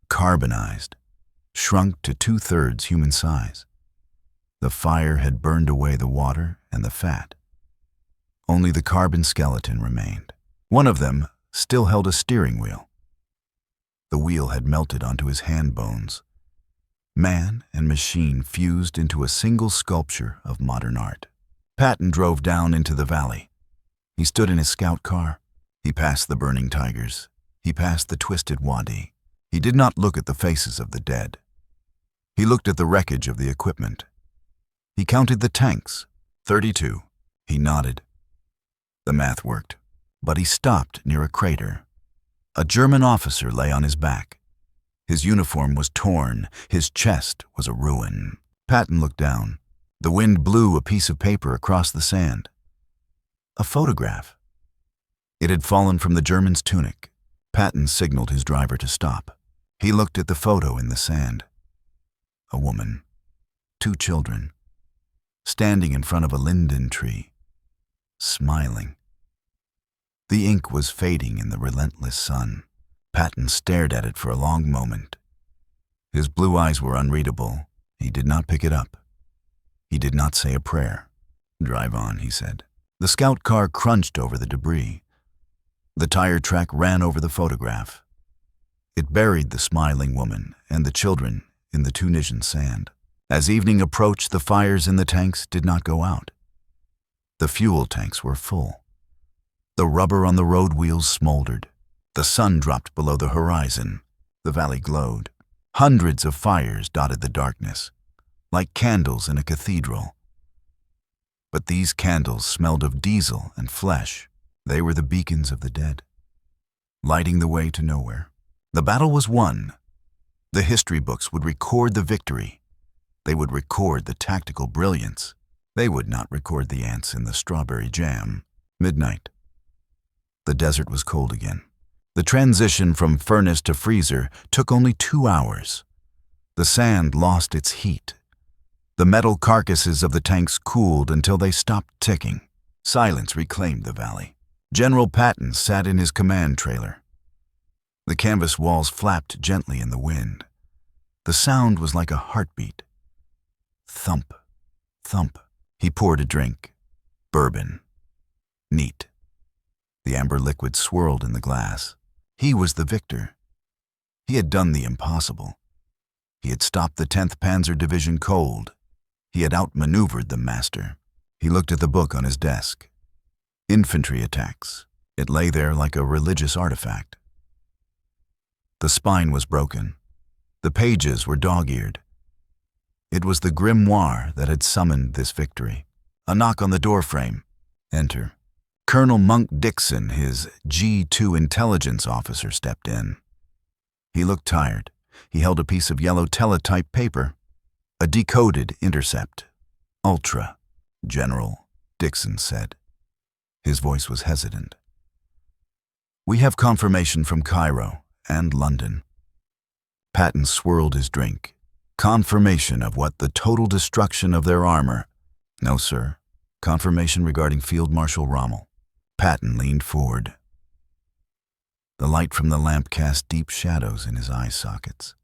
carbonized, shrunk to 2/3 human size. The fire had burned away the water and the fat. Only the carbon skeleton remained. One of them still held a steering wheel. The wheel had melted onto his hand bones. Man and machine fused into a single sculpture of modern art. Patton drove down into the valley. He stood in his scout car. He passed the burning tigers. He passed the twisted wadi. He did not look at the faces of the dead. He looked at the wreckage of the equipment. He counted the tanks. 32. He nodded. The math worked, but he stopped near a crater. A German officer lay on his back. His uniform was torn. His chest was a ruin. Patton looked down. The wind blew a piece of paper across the sand. A photograph. It had fallen from the German's tunic. Patton signaled his driver to stop. He looked at the photo in the sand. A woman, 2 children, standing in front of a linden tree, smiling. The ink was fading in the relentless sun. Patton stared at it for a long moment. His blue eyes were unreadable. He did not pick it up. He did not say a prayer. "Drive on," he said. The scout car crunched over the debris. The tire track ran over the photograph. It buried the smiling woman and the children in the Tunisian sand. As evening approached, the fires in the tanks did not go out. The fuel tanks were full. The rubber on the road wheels smoldered. The sun dropped below the horizon. The valley glowed. Hundreds of fires dotted the darkness, like candles in a cathedral. But these candles smelled of diesel and flesh. They were the beacons of the dead, lighting the way to nowhere. The battle was won. The history books would record the victory. They would record the tactical brilliance. They would not record the ants in the strawberry jam. Midnight. The desert was cold again. The transition from furnace to freezer took only 2 hours. The sand lost its heat. The metal carcasses of the tanks cooled until they stopped ticking. Silence reclaimed the valley. General Patton sat in his command trailer. The canvas walls flapped gently in the wind. The sound was like a heartbeat. Thump, thump. He poured a drink. Bourbon. Neat. The amber liquid swirled in the glass. He was the victor. He had done the impossible. He had stopped the 10th Panzer Division cold. He had outmaneuvered the master. He looked at the book on his desk. Infantry attacks. It lay there like a religious artifact. The spine was broken. The pages were dog-eared. It was the grimoire that had summoned this victory. A knock on the doorframe. Enter. Colonel Monk Dixon, his G2 intelligence officer, stepped in. He looked tired. He held a piece of yellow teletype paper. A decoded intercept. Ultra. General, Dixon said. His voice was hesitant. We have confirmation from Cairo and London. Patton swirled his drink. Confirmation of what? The total destruction of their armor. No, sir. Confirmation regarding Field Marshal Rommel. Patton leaned forward. The light from the lamp cast deep shadows in his eye sockets.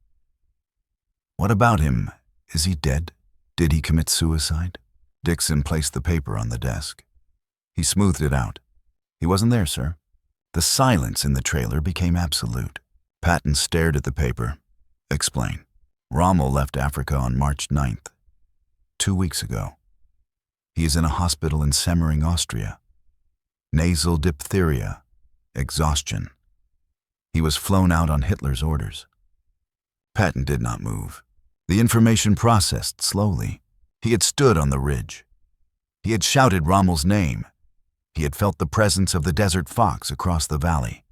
What about him? Is he dead? Did he commit suicide? Dixon placed the paper on the desk. He smoothed it out. He wasn't there, sir. The silence in the trailer became absolute. Patton stared at the paper. Explain. Rommel left Africa on March 9th, 2 weeks ago. He is in a hospital in Semmering, Austria. Nasal diphtheria, exhaustion. He was flown out on Hitler's orders. Patton did not move. The information processed slowly. He had stood on the ridge. He had shouted Rommel's name. He had felt the presence of the desert fox across the valley.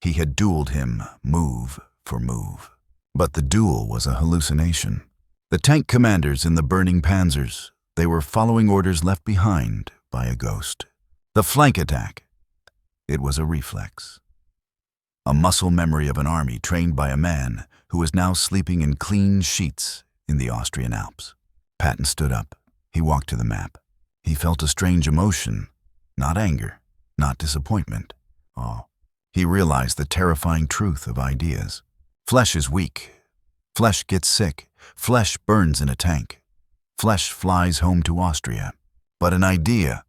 He had dueled him move for move. But the duel was a hallucination. The tank commanders in the burning panzers, they were following orders left behind by a ghost. The flank attack. It was a reflex. A muscle memory of an army trained by a man who was now sleeping in clean sheets in the Austrian Alps. Patton stood up. He walked to the map. He felt a strange emotion, not anger, not disappointment. Oh, he realized the terrifying truth of ideas. Flesh is weak. Flesh gets sick. Flesh burns in a tank. Flesh flies home to Austria. But an idea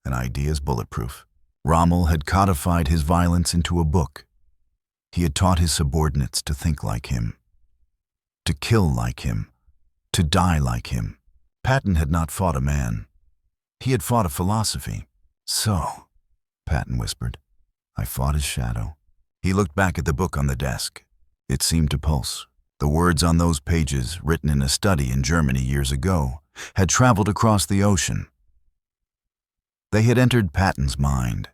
is bulletproof. Rommel had codified his violence into a book. He had taught his subordinates to think like him, to kill like him, to die like him. Patton had not fought a man. He had fought a philosophy. So, Patton whispered, I fought his shadow. He looked back at the book on the desk. It seemed to pulse. The words on those pages, written in a study in Germany years ago, had traveled across the ocean. They had entered Patton's mind.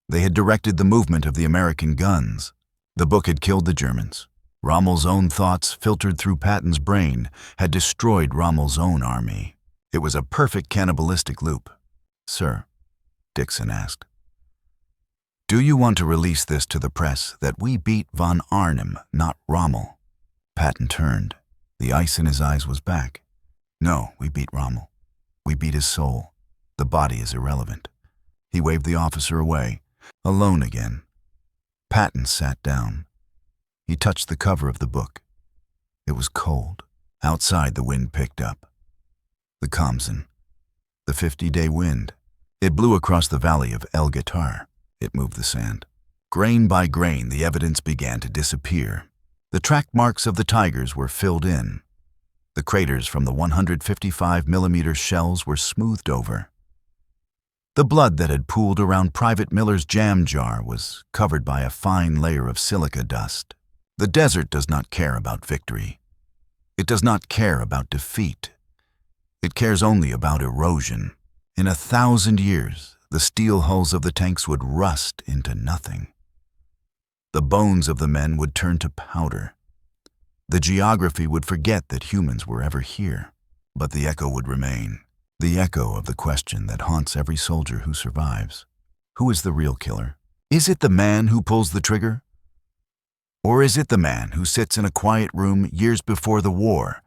They had directed the movement of the American guns. The book had killed the Germans. Rommel's own thoughts, filtered through Patton's brain, had destroyed Rommel's own army. It was a perfect cannibalistic loop. Sir, Dixon asked, do you want to release this to the press that we beat von Arnim, not Rommel? Patton turned. The ice in his eyes was back. No, we beat Rommel. We beat his soul. The body is irrelevant. He waved the officer away. Alone again. Patton sat down. He touched the cover of the book. It was cold. Outside, the wind picked up. The Khamsin. The 50-day wind. It blew across the valley of El Guettar. It moved the sand. Grain by grain, the evidence began to disappear. The track marks of the tigers were filled in. The craters from the 155mm shells were smoothed over. The blood that had pooled around Private Miller's jam jar was covered by a fine layer of silica dust. The desert does not care about victory. It does not care about defeat. It cares only about erosion. In 1,000 years, the steel hulls of the tanks would rust into nothing. The bones of the men would turn to powder. The geography would forget that humans were ever here. But the echo would remain. The echo of the question that haunts every soldier who survives. Who is the real killer? Is it the man who pulls the trigger? Or is it the man who sits in a quiet room years before the war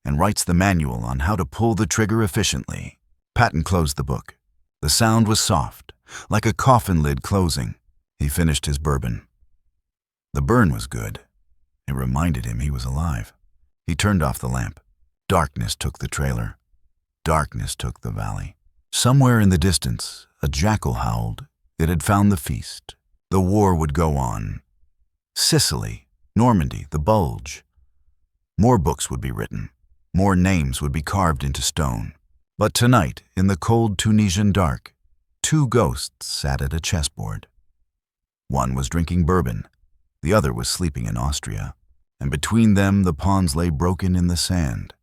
and writes the manual on how to pull the trigger efficiently. Patton closed the book. The sound was soft, like a coffin lid closing. He finished his bourbon. The burn was good. It reminded him he was alive. He turned off the lamp. Darkness took the trailer. Darkness took the valley. Somewhere in the distance, a jackal howled. It had found the feast. The war would go on. Sicily, Normandy, the Bulge. More books would be written. More names would be carved into stone. But tonight, in the cold Tunisian dark, two ghosts sat at a chessboard. One was drinking bourbon. The other was sleeping in Austria. And between them, the pawns lay broken in the sand.